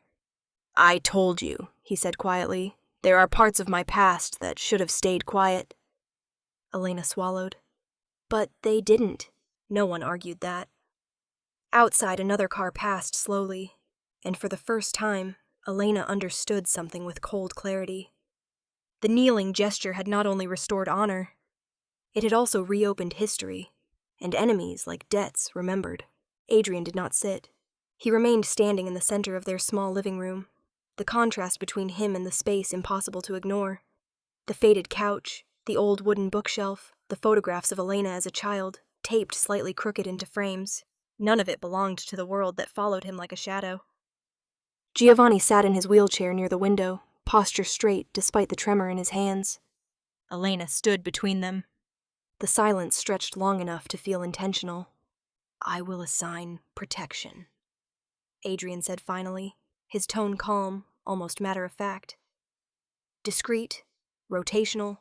I told you, he said quietly. There are parts of my past that should have stayed quiet. Elena swallowed. But they didn't. No one argued that. Outside, another car passed slowly, and for the first time, Elena understood something with cold clarity. The kneeling gesture had not only restored honor, it had also reopened history, and enemies like debts remembered. Adrien did not sit. He remained standing in the center of their small living room, the contrast between him and the space impossible to ignore. The faded couch, the old wooden bookshelf, the photographs of Elena as a child, taped slightly crooked into frames. None of it belonged to the world that followed him like a shadow. Giovanni sat in his wheelchair near the window, posture straight despite the tremor in his hands. Elena stood between them. The silence stretched long enough to feel intentional. I will assign protection, Adrien said finally, his tone calm, almost matter-of-fact. Discreet, rotational,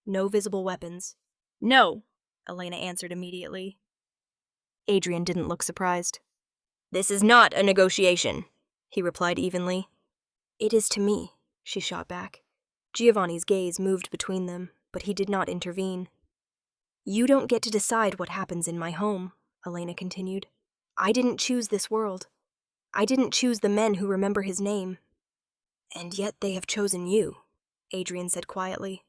no visible weapons. No, Elena answered immediately. Adrien didn't look surprised. This is not a negotiation, he replied evenly. It is to me, she shot back. Giovanni's gaze moved between them, but he did not intervene. You don't get to decide what happens in my home, Elena continued. I didn't choose this world. I didn't choose the men who remember his name. And yet they have chosen you, Adrien said quietly.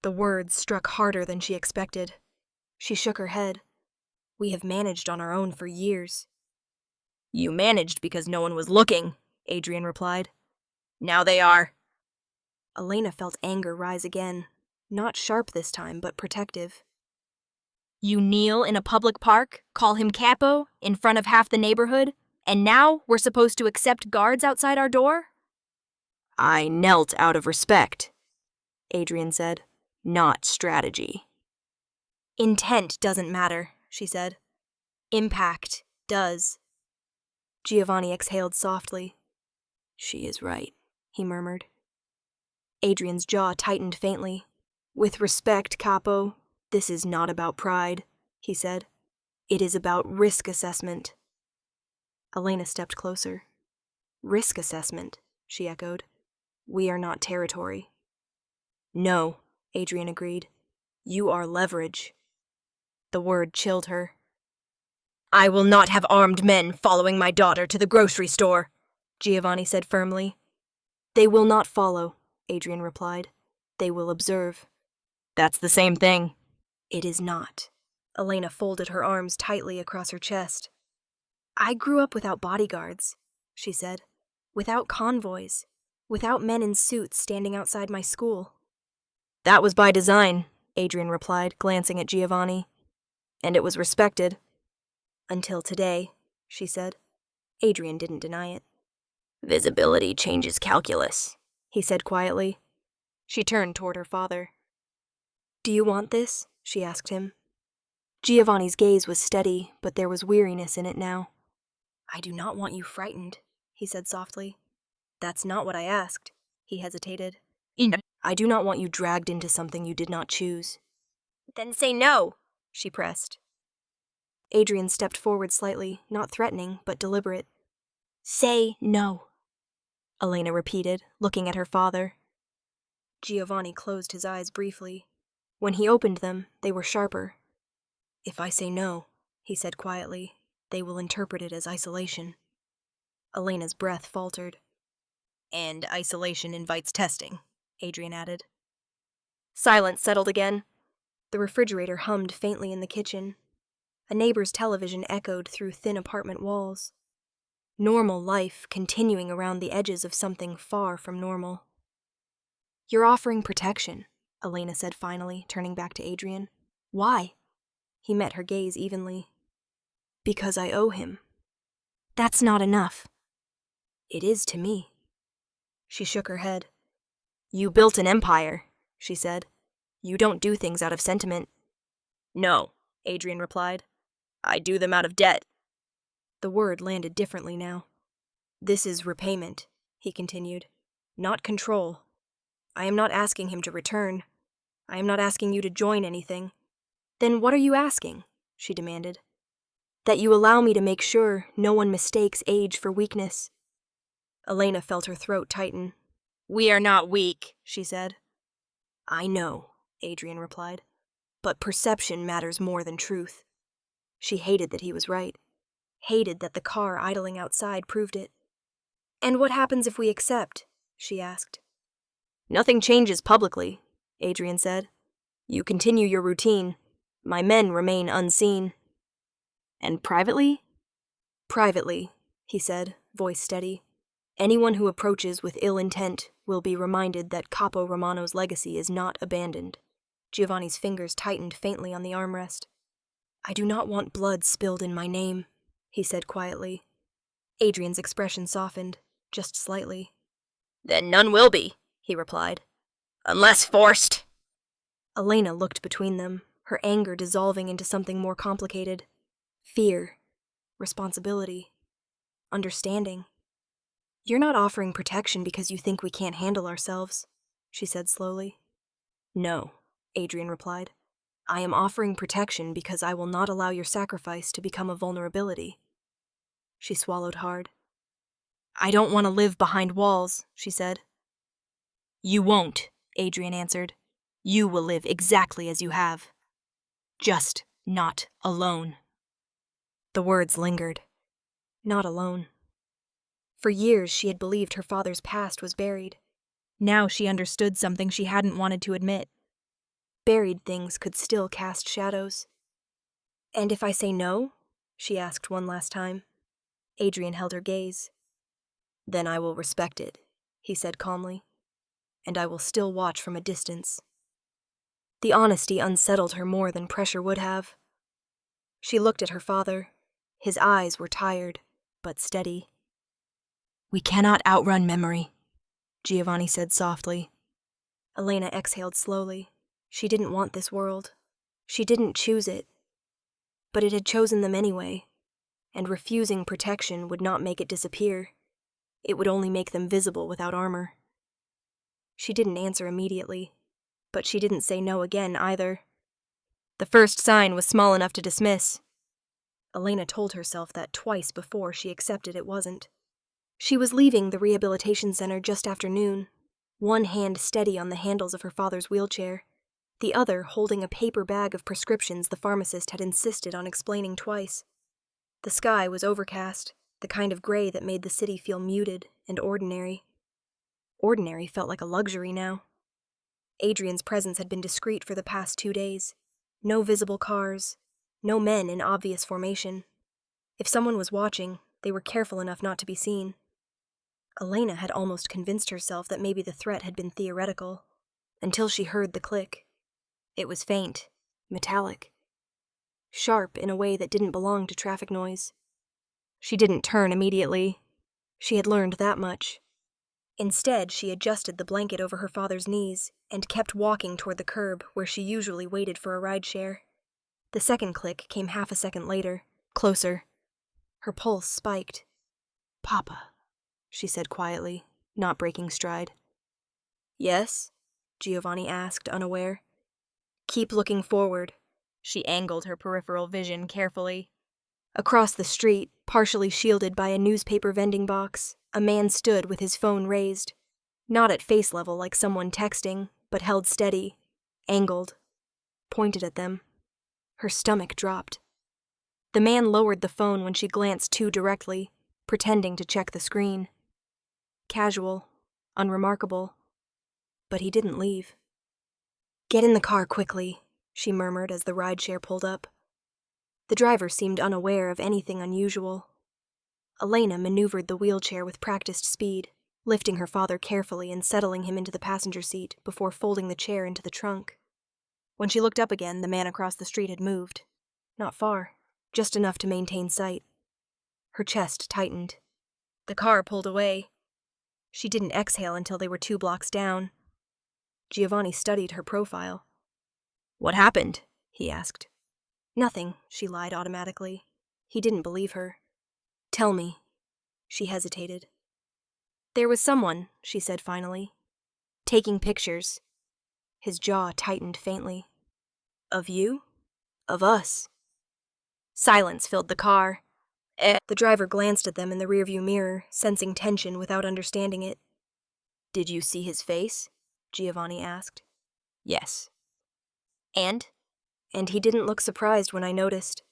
The words struck harder than she expected. She shook her head. We have managed on our own for years. You managed because no one was looking, Adrien replied. Now they are. Elena felt anger rise again, not sharp this time, but protective. You kneel in a public park, call him capo, in front of half the neighborhood, and now we're supposed to accept guards outside our door? I knelt out of respect, Adrien said, not strategy. Intent doesn't matter, she said. Impact does. Giovanni exhaled softly. She is right, he murmured. Adrien's jaw tightened faintly. With respect, Capo, this is not about pride, he said. It is about risk assessment. Elena stepped closer. Risk assessment, she echoed. We are not territory. No, Adrien agreed. You are leverage. The word chilled her. I will not have armed men following my daughter to the grocery store, Giovanni said firmly. They will not follow, Adrien replied. They will observe. That's the same thing. It is not. Elena folded her arms tightly across her chest. I grew up without bodyguards, she said. Without convoys. Without men in suits standing outside my school. That was by design, Adrien replied, glancing at Giovanni. And it was respected. Until today, she said. Adrien didn't deny it. Visibility changes calculus, he said quietly. She turned toward her father. Do you want this? She asked him. Giovanni's gaze was steady, but there was weariness in it now. I do not want you frightened, he said softly. That's not what I asked, he hesitated. I do not want you dragged into something you did not choose. Then say no, she pressed. Adrien stepped forward slightly, not threatening, but deliberate. Say no, Elena repeated, looking at her father. Giovanni closed his eyes briefly. When he opened them, they were sharper. If I say no, he said quietly, they will interpret it as isolation. Elena's breath faltered. And isolation invites testing, Adrien added. Silence settled again. The refrigerator hummed faintly in the kitchen. A neighbor's television echoed through thin apartment walls. Normal life continuing around the edges of something far from normal. You're offering protection, Elena said finally, turning back to Adrien. Why? He met her gaze evenly. Because I owe him. That's not enough. It is to me. She shook her head. You built an empire, she said. You don't do things out of sentiment. No, Adrien replied. I do them out of debt. The word landed differently now. This is repayment, he continued. Not control. I am not asking him to return. I am not asking you to join anything. Then what are you asking? She demanded. That you allow me to make sure no one mistakes age for weakness. Elena felt her throat tighten. We are not weak, she said. I know, Adrien replied. But perception matters more than truth. She hated that he was right. Hated that the car idling outside proved it. And what happens if we accept? She asked. Nothing changes publicly, Adrien said. You continue your routine. My men remain unseen. And privately? Privately, he said, voice steady. Anyone who approaches with ill intent will be reminded that Capo Romano's legacy is not abandoned. Giovanni's fingers tightened faintly on the armrest. I do not want blood spilled in my name, he said quietly. Adrien's expression softened, just slightly. Then none will be, he replied. Unless forced. Elena looked between them, her anger dissolving into something more complicated. Fear. Responsibility. Understanding. You're not offering protection because you think we can't handle ourselves, she said slowly. No, Adrien replied. I am offering protection because I will not allow your sacrifice to become a vulnerability. She swallowed hard. I don't want to live behind walls, she said. You won't, Adrien answered. You will live exactly as you have. Just not alone. The words lingered. Not alone. For years she had believed her father's past was buried. Now she understood something she hadn't wanted to admit. Buried things could still cast shadows. And if I say no? She asked one last time. Adrien held her gaze. Then I will respect it, he said calmly. And I will still watch from a distance. The honesty unsettled her more than pressure would have. She looked at her father. His eyes were tired, but steady. We cannot outrun memory, Giovanni said softly. Elena exhaled slowly. She didn't want this world. She didn't choose it. But it had chosen them anyway, and refusing protection would not make it disappear. It would only make them visible without armor. She didn't answer immediately, but she didn't say no again either. The first sign was small enough to dismiss. Elena told herself that twice before she accepted it wasn't. She was leaving the rehabilitation center just after noon, one hand steady on the handles of her father's wheelchair, the other holding a paper bag of prescriptions the pharmacist had insisted on explaining twice. The sky was overcast, the kind of gray that made the city feel muted and ordinary. Ordinary felt like a luxury now. Adrien's presence had been discreet for the past 2 days. No visible cars, no men in obvious formation. If someone was watching, they were careful enough not to be seen. Elena had almost convinced herself that maybe the threat had been theoretical, until she heard the click. It was faint, metallic, sharp in a way that didn't belong to traffic noise. She didn't turn immediately. She had learned that much. Instead, she adjusted the blanket over her father's knees and kept walking toward the curb where she usually waited for a rideshare. The second click came half a second later, closer. Her pulse spiked. "Papa," she said quietly, not breaking stride. "Yes?" Giovanni asked, unaware. "Keep looking forward." She angled her peripheral vision carefully. Across the street, partially shielded by a newspaper vending box, a man stood with his phone raised. Not at face level like someone texting, but held steady, angled, pointed at them. Her stomach dropped. The man lowered the phone when she glanced too directly, pretending to check the screen. Casual, unremarkable. But he didn't leave. "Get in the car quickly," she murmured as the rideshare pulled up. The driver seemed unaware of anything unusual. Elena maneuvered the wheelchair with practiced speed, lifting her father carefully and settling him into the passenger seat before folding the chair into the trunk. When she looked up again, the man across the street had moved. Not far, just enough to maintain sight. Her chest tightened. The car pulled away. She didn't exhale until they were 2 blocks down. Giovanni studied her profile. "What happened?" he asked. "Nothing," she lied automatically. He didn't believe her. "Tell me." She hesitated. "There was someone," she said finally, "taking pictures." His jaw tightened faintly. "Of you? Of us?" Silence filled the car. The driver glanced at them in the rearview mirror, sensing tension without understanding it. "Did you see his face?" Giovanni asked. "Yes." "And?" "And he didn't look surprised when I noticed."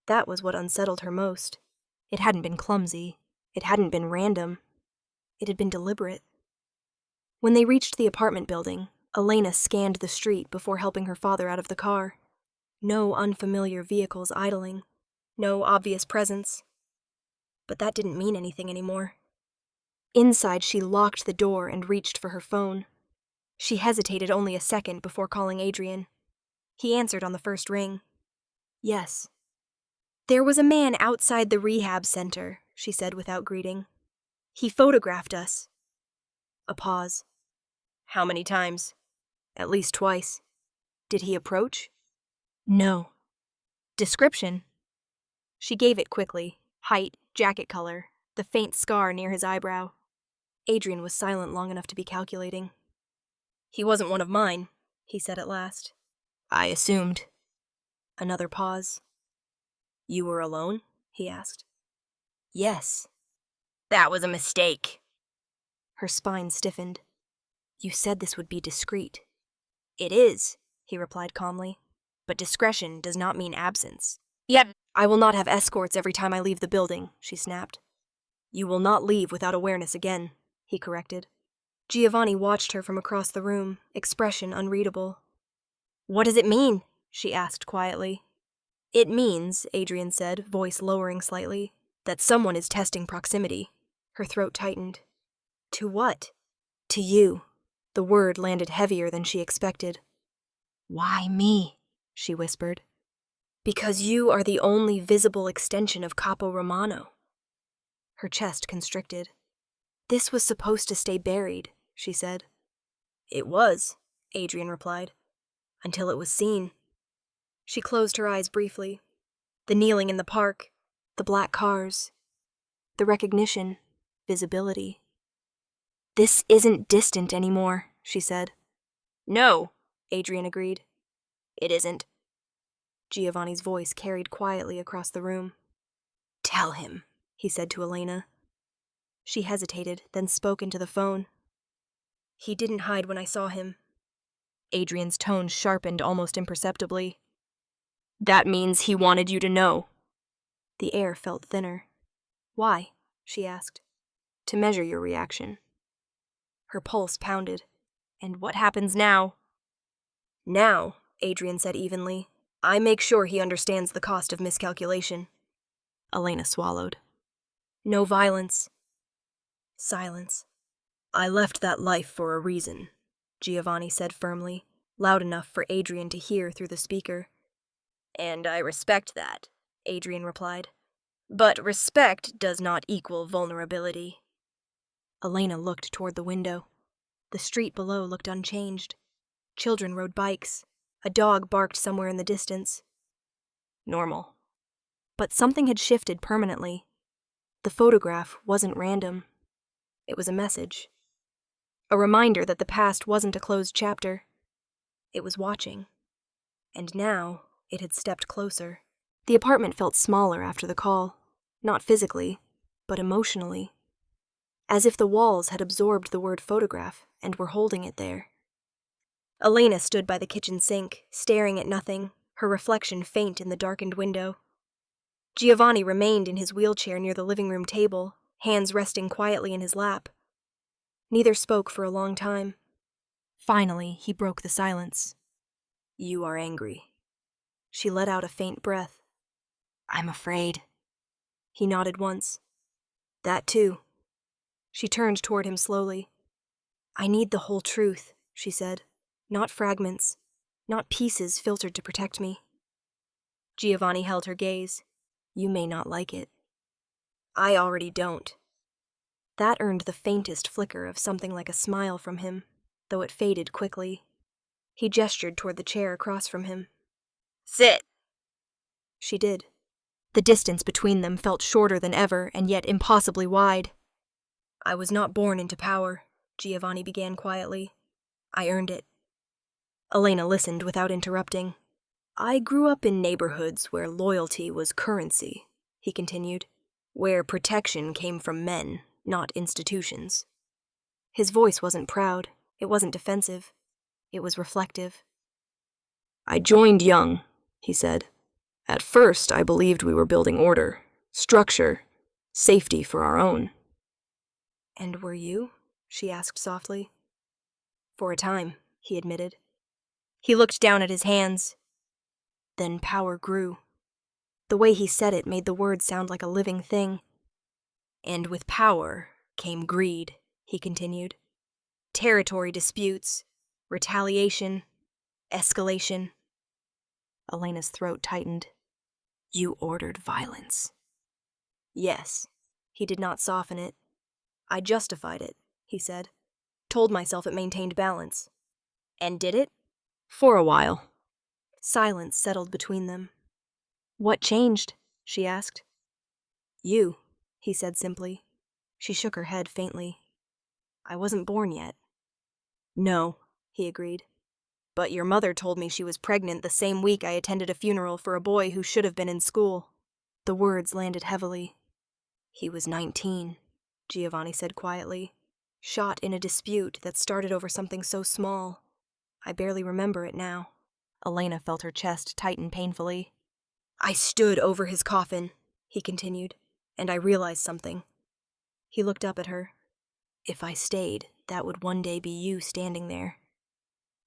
That was what unsettled her most. It hadn't been clumsy. It hadn't been random. It had been deliberate. When they reached the apartment building, Elena scanned the street before helping her father out of the car. No unfamiliar vehicles idling. No obvious presence. But that didn't mean anything anymore. Inside, she locked the door and reached for her phone. She hesitated only a second before calling Adrien. He answered on the first ring. "Yes." "There was a man outside the rehab center," she said without greeting. "He photographed us." A pause. "How many times?" "At least twice." "Did he approach?" "No." "Description?" She gave it quickly. Height, jacket color, the faint scar near his eyebrow. Adrien was silent long enough to be calculating. "He wasn't one of mine," he said at last. "I assumed." Another pause. "You were alone?" he asked. "Yes." "That was a mistake." Her spine stiffened. "You said this would be discreet." "It is," he replied calmly. "But discretion does not mean absence." "Yet I will not have escorts every time I leave the building," she snapped. "You will not leave without awareness again," he corrected. Giovanni watched her from across the room, expression unreadable. "What does it mean?" she asked quietly. "It means," Adrien said, voice lowering slightly, "that someone is testing proximity." Her throat tightened. "To what?" "To you." The word landed heavier than she expected. "Why me?" she whispered. "Because you are the only visible extension of Capo Romano." Her chest constricted. "This was supposed to stay buried," she said. "It was," Adrien replied, "until it was seen." She closed her eyes briefly. The kneeling in the park, the black cars, the recognition, visibility. "This isn't distant anymore," she said. "No," Adrien agreed. "It isn't." Giovanni's voice carried quietly across the room. "Tell him," he said to Elena. She hesitated, then spoke into the phone. "He didn't hide when I saw him." Adrien's tone sharpened almost imperceptibly. "That means he wanted you to know." The air felt thinner. "Why?" she asked. "To measure your reaction." Her pulse pounded. "And what happens now?" "Now," Adrien said evenly, "I make sure he understands the cost of miscalculation." Elena swallowed. "No violence." Silence. "I left that life for a reason," Giovanni said firmly, loud enough for Adrien to hear through the speaker. "And I respect that," Adrien replied. But respect does not equal vulnerability. Elena looked toward the window. The street below looked unchanged. Children rode bikes. A dog barked somewhere in the distance. Normal. But something had shifted permanently. The photograph wasn't random. It was a message. A reminder that the past wasn't a closed chapter. It was watching. And now, it had stepped closer. The apartment felt smaller after the call. Not physically, but emotionally. As if the walls had absorbed the word photograph and were holding it there. Elena stood by the kitchen sink, staring at nothing, her reflection faint in the darkened window. Giovanni remained in his wheelchair near the living room table, hands resting quietly in his lap. Neither spoke for a long time. Finally, he broke the silence. "You are angry." She let out a faint breath. "I'm afraid." He nodded once. "That too." She turned toward him slowly. "I need the whole truth," she said. "Not fragments. Not pieces filtered to protect me." Giovanni held her gaze. "You may not like it." "I already don't." That earned the faintest flicker of something like a smile from him, though it faded quickly. He gestured toward the chair across from him. "Sit!" She did. The distance between them felt shorter than ever, and yet impossibly wide. "I was not born into power," Giovanni began quietly. "I earned it." Elena listened without interrupting. "I grew up in neighborhoods where loyalty was currency," he continued, "where protection came from men, not institutions." His voice wasn't proud, it wasn't defensive, it was reflective. "I joined young," he said. "At first, I believed we were building order, structure, safety for our own." "And were you?" she asked softly. "For a time," he admitted. He looked down at his hands. Then power grew. The way he said it made the word sound like a living thing. "And with power came greed," he continued. "Territory disputes, retaliation, escalation." Elena's throat tightened. "You ordered violence." "Yes." He did not soften it. "I justified it," he said. "Told myself it maintained balance." "And did it?" "For a while." Silence settled between them. "What changed?" she asked. "You," he said simply. She shook her head faintly. "I wasn't born yet." "No," he agreed. "But your mother told me she was pregnant the same week I attended a funeral for a boy who should have been in school." The words landed heavily. "He was 19, Giovanni said quietly. "Shot in a dispute that started over something so small. I barely remember it now." Elena felt her chest tighten painfully. "I stood over his coffin," he continued, "and I realized something." He looked up at her. "If I stayed, that would one day be you standing there."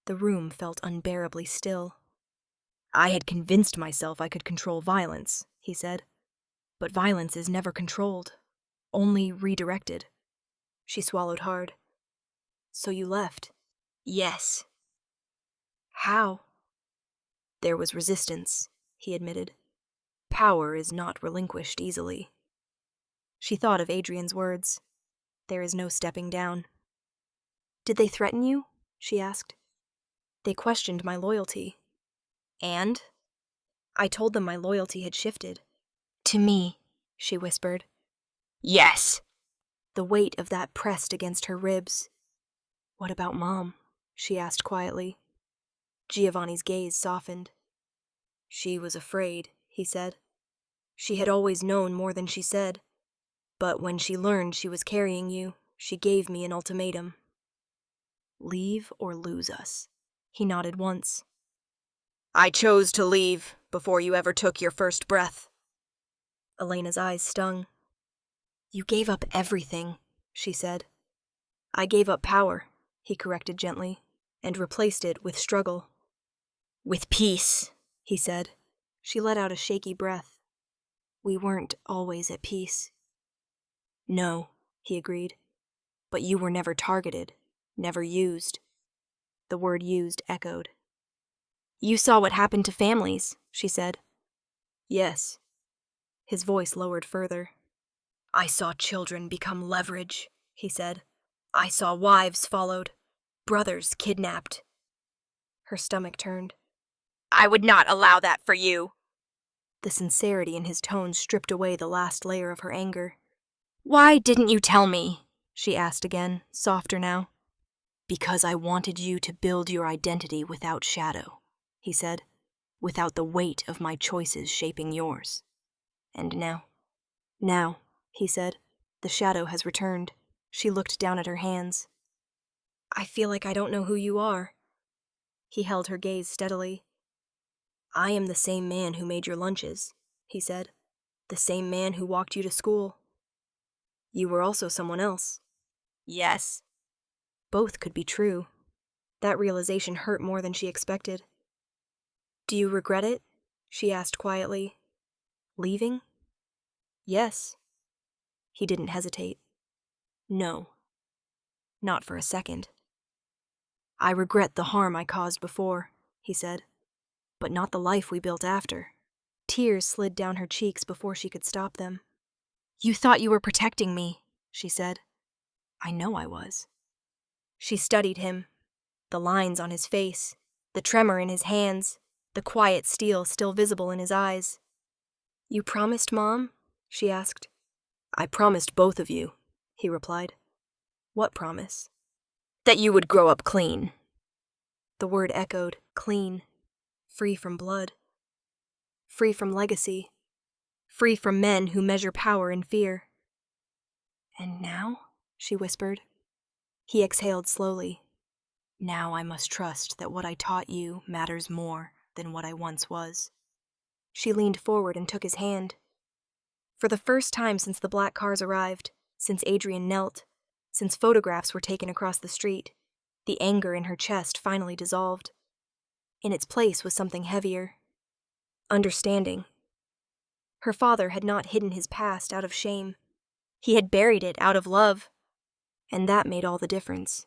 The room felt unbearably still. "I had convinced myself I could control violence," he said. "But violence is never controlled, only redirected." She swallowed hard. "So you left?" "Yes." "How?" "There was resistance," he admitted. "Power is not relinquished easily." She thought of Adrien's words. "There is no stepping down." "Did they threaten you?" she asked. "They questioned my loyalty." "And?" "I told them my loyalty had shifted." "To me," she whispered. "Yes!" The weight of that pressed against her ribs. "What about Mom?" she asked quietly. Giovanni's gaze softened. "She was afraid," he said. "She had always known more than she said. But when she learned she was carrying you, she gave me an ultimatum. Leave or lose us." He nodded once. "I chose to leave before you ever took your first breath." Elena's eyes stung. "You gave up everything," she said. "I gave up power," he corrected gently, "and replaced it with struggle." "With peace," he said. She let out a shaky breath. "We weren't always at peace." "No," he agreed. "But you were never targeted, never used." The word used echoed. "You saw what happened to families," she said. "Yes." His voice lowered further. I saw children become leverage, he said. I saw wives followed, brothers kidnapped. Her stomach turned. I would not allow that for you. The sincerity in his tone stripped away the last layer of her anger. Why didn't you tell me? She asked again, softer now. Because I wanted you to build your identity without shadow, he said, without the weight of my choices shaping yours. And now? Now, he said, the shadow has returned. She looked down at her hands. I feel like I don't know who you are. He held her gaze steadily. I am the same man who made your lunches, he said. The same man who walked you to school. You were also someone else. Yes. Both could be true. That realization hurt more than she expected. Do you regret it? She asked quietly. Leaving? Yes. He didn't hesitate. No. Not for a second. I regret the harm I caused before, he said, but not the life we built after. Tears slid down her cheeks before she could stop them. You thought you were protecting me, she said. I know I was. She studied him, the lines on his face, the tremor in his hands, the quiet steel still visible in his eyes. You promised, Mom? She asked. I promised both of you, he replied. What promise? That you would grow up clean. The word echoed, clean, free from blood, free from legacy, free from men who measure power in fear. And now? She whispered. He exhaled slowly. Now I must trust that what I taught you matters more than what I once was. She leaned forward and took his hand. For the first time since the black cars arrived, since Adrien knelt, since photographs were taken across the street, the anger in her chest finally dissolved. In its place was something heavier. Understanding. Her father had not hidden his past out of shame. He had buried it out of love. And that made all the difference.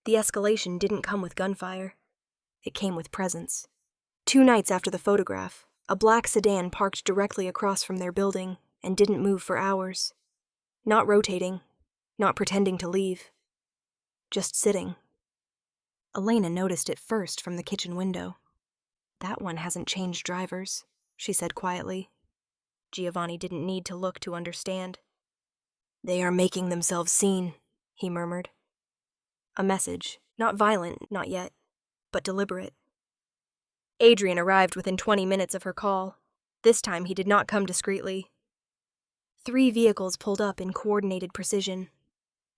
The escalation didn't come with gunfire. It came with presence. 2 nights after the photograph, a black sedan parked directly across from their building and didn't move for hours. Not rotating, not pretending to leave. Just sitting. Elena noticed it first from the kitchen window. That one hasn't changed drivers, she said quietly. Giovanni didn't need to look to understand. They are making themselves seen, he murmured. A message, not violent, not yet, but deliberate. Adrien arrived within 20 minutes of her call. This time he did not come discreetly. 3 vehicles pulled up in coordinated precision.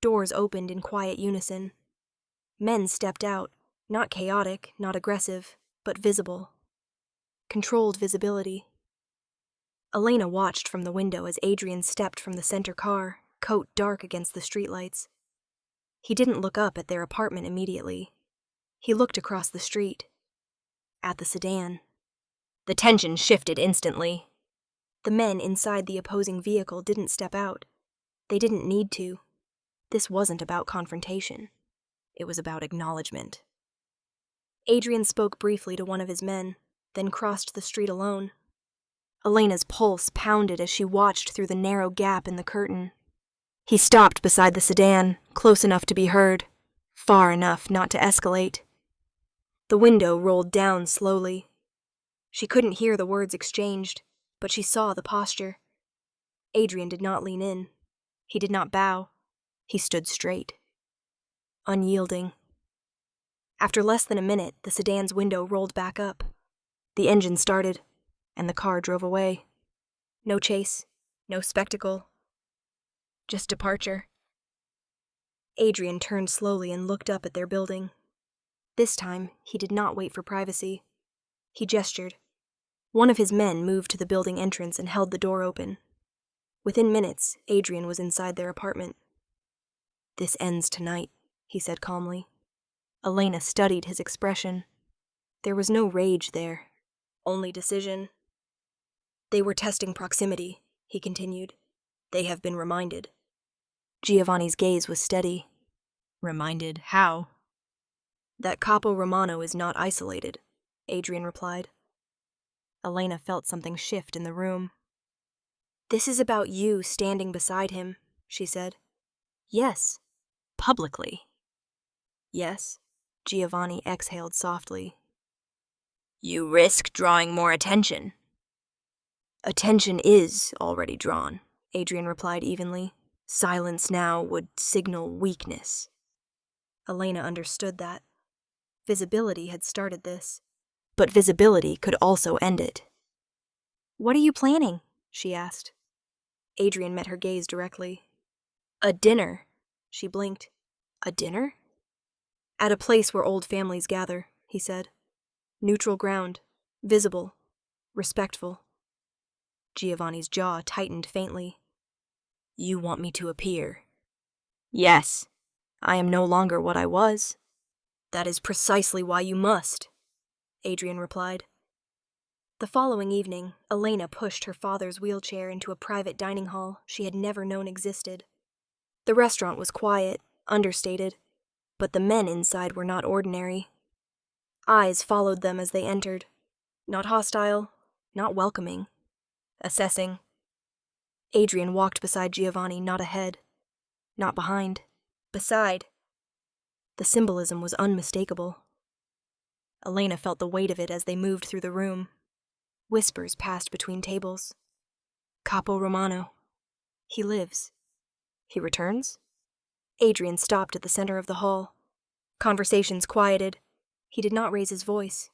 Doors opened in quiet unison. Men stepped out, not chaotic, not aggressive, but visible. Controlled visibility. Elena watched from the window as Adrien stepped from the center car, coat dark against the streetlights. He didn't look up at their apartment immediately. He looked across the street. At the sedan. The tension shifted instantly. The men inside the opposing vehicle didn't step out. They didn't need to. This wasn't about confrontation. It was about acknowledgement. Adrien spoke briefly to one of his men, then crossed the street alone. Elena's pulse pounded as she watched through the narrow gap in the curtain. He stopped beside the sedan, close enough to be heard, far enough not to escalate. The window rolled down slowly. She couldn't hear the words exchanged, but she saw the posture. Adrien did not lean in. He did not bow. He stood straight. Unyielding. After less than a minute, the sedan's window rolled back up. The engine started, and the car drove away. No chase, no spectacle. Just departure. Adrien turned slowly and looked up at their building. This time, he did not wait for privacy. He gestured. One of his men moved to the building entrance and held the door open. Within minutes, Adrien was inside their apartment. This ends tonight, he said calmly. Elena studied his expression. There was no rage there, only decision. They were testing proximity, he continued. They have been reminded. Giovanni's gaze was steady. Reminded how? That Capo Romano is not isolated, Adrien replied. Elena felt something shift in the room. This is about you standing beside him, she said. Yes. Publicly. Yes. Giovanni exhaled softly. You risk drawing more attention. Attention is already drawn, Adrien replied evenly. Silence now would signal weakness. Elena understood that. Visibility had started this. But visibility could also end it. What are you planning? She asked. Adrien met her gaze directly. A dinner. She blinked. A dinner? At a place where old families gather, he said. Neutral ground. Visible. Respectful. Giovanni's jaw tightened faintly. You want me to appear? Yes. I am no longer what I was. That is precisely why you must, Adrien replied. The following evening, Elena pushed her father's wheelchair into a private dining hall she had never known existed. The restaurant was quiet, understated, but the men inside were not ordinary. Eyes followed them as they entered, not hostile, not welcoming, assessing. Adrien walked beside Giovanni, not ahead, not behind, beside. The symbolism was unmistakable. Elena felt the weight of it as they moved through the room. Whispers passed between tables. Capo Romano. He lives. He returns? Adrien stopped at the center of the hall. Conversations quieted. He did not raise his voice.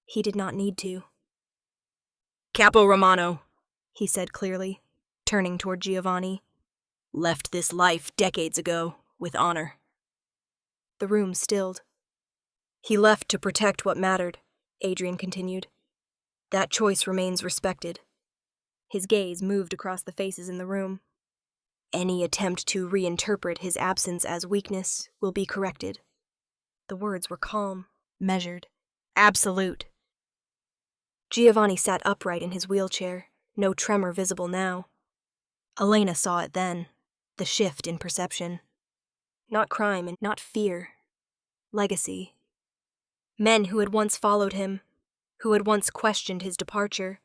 He did not need to. Capo Romano, he said clearly, turning toward Giovanni. Left this life decades ago, with honor. The room stilled. He left to protect what mattered, Adrien continued. That choice remains respected. His gaze moved across the faces in the room. Any attempt to reinterpret his absence as weakness will be corrected. The words were calm, measured, absolute. Giovanni sat upright in his wheelchair, no tremor visible now. Elena saw it then, the shift in perception. Not crime and not fear. Legacy. Men who had once followed him, who had once questioned his departure,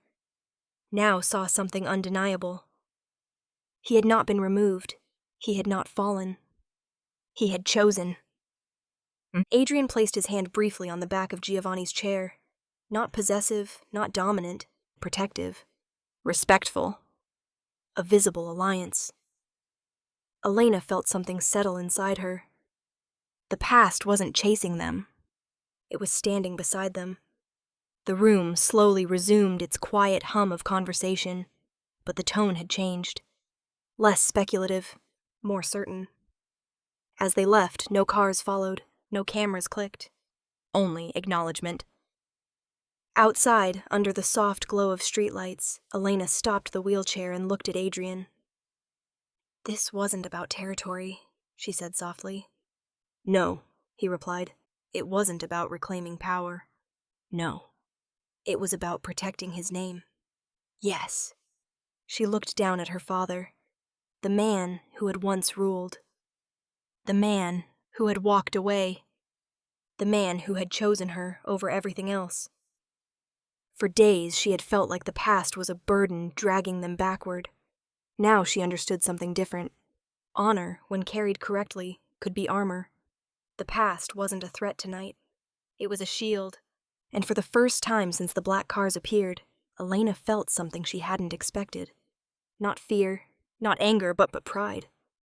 now saw something undeniable. He had not been removed. He had not fallen. He had chosen. Adrien placed his hand briefly on the back of Giovanni's chair. Not possessive, not dominant, protective, respectful. A visible alliance. Elena felt something settle inside her. The past wasn't chasing them. It was standing beside them. The room slowly resumed its quiet hum of conversation, but the tone had changed. Less speculative, more certain. As they left, no cars followed, no cameras clicked. Only acknowledgement. Outside, under the soft glow of streetlights, Elena stopped the wheelchair and looked at Adrien. This wasn't about territory, she said softly. No, he replied. It wasn't about reclaiming power. No. It was about protecting his name. Yes. She looked down at her father, the man who had once ruled. The man who had walked away. The man who had chosen her over everything else. For days she had felt like the past was a burden dragging them backward. Now she understood something different. Honor, when carried correctly, could be armor. The past wasn't a threat tonight. It was a shield. And for the first time since the black cars appeared, Elena felt something she hadn't expected. Not fear, not anger, but pride.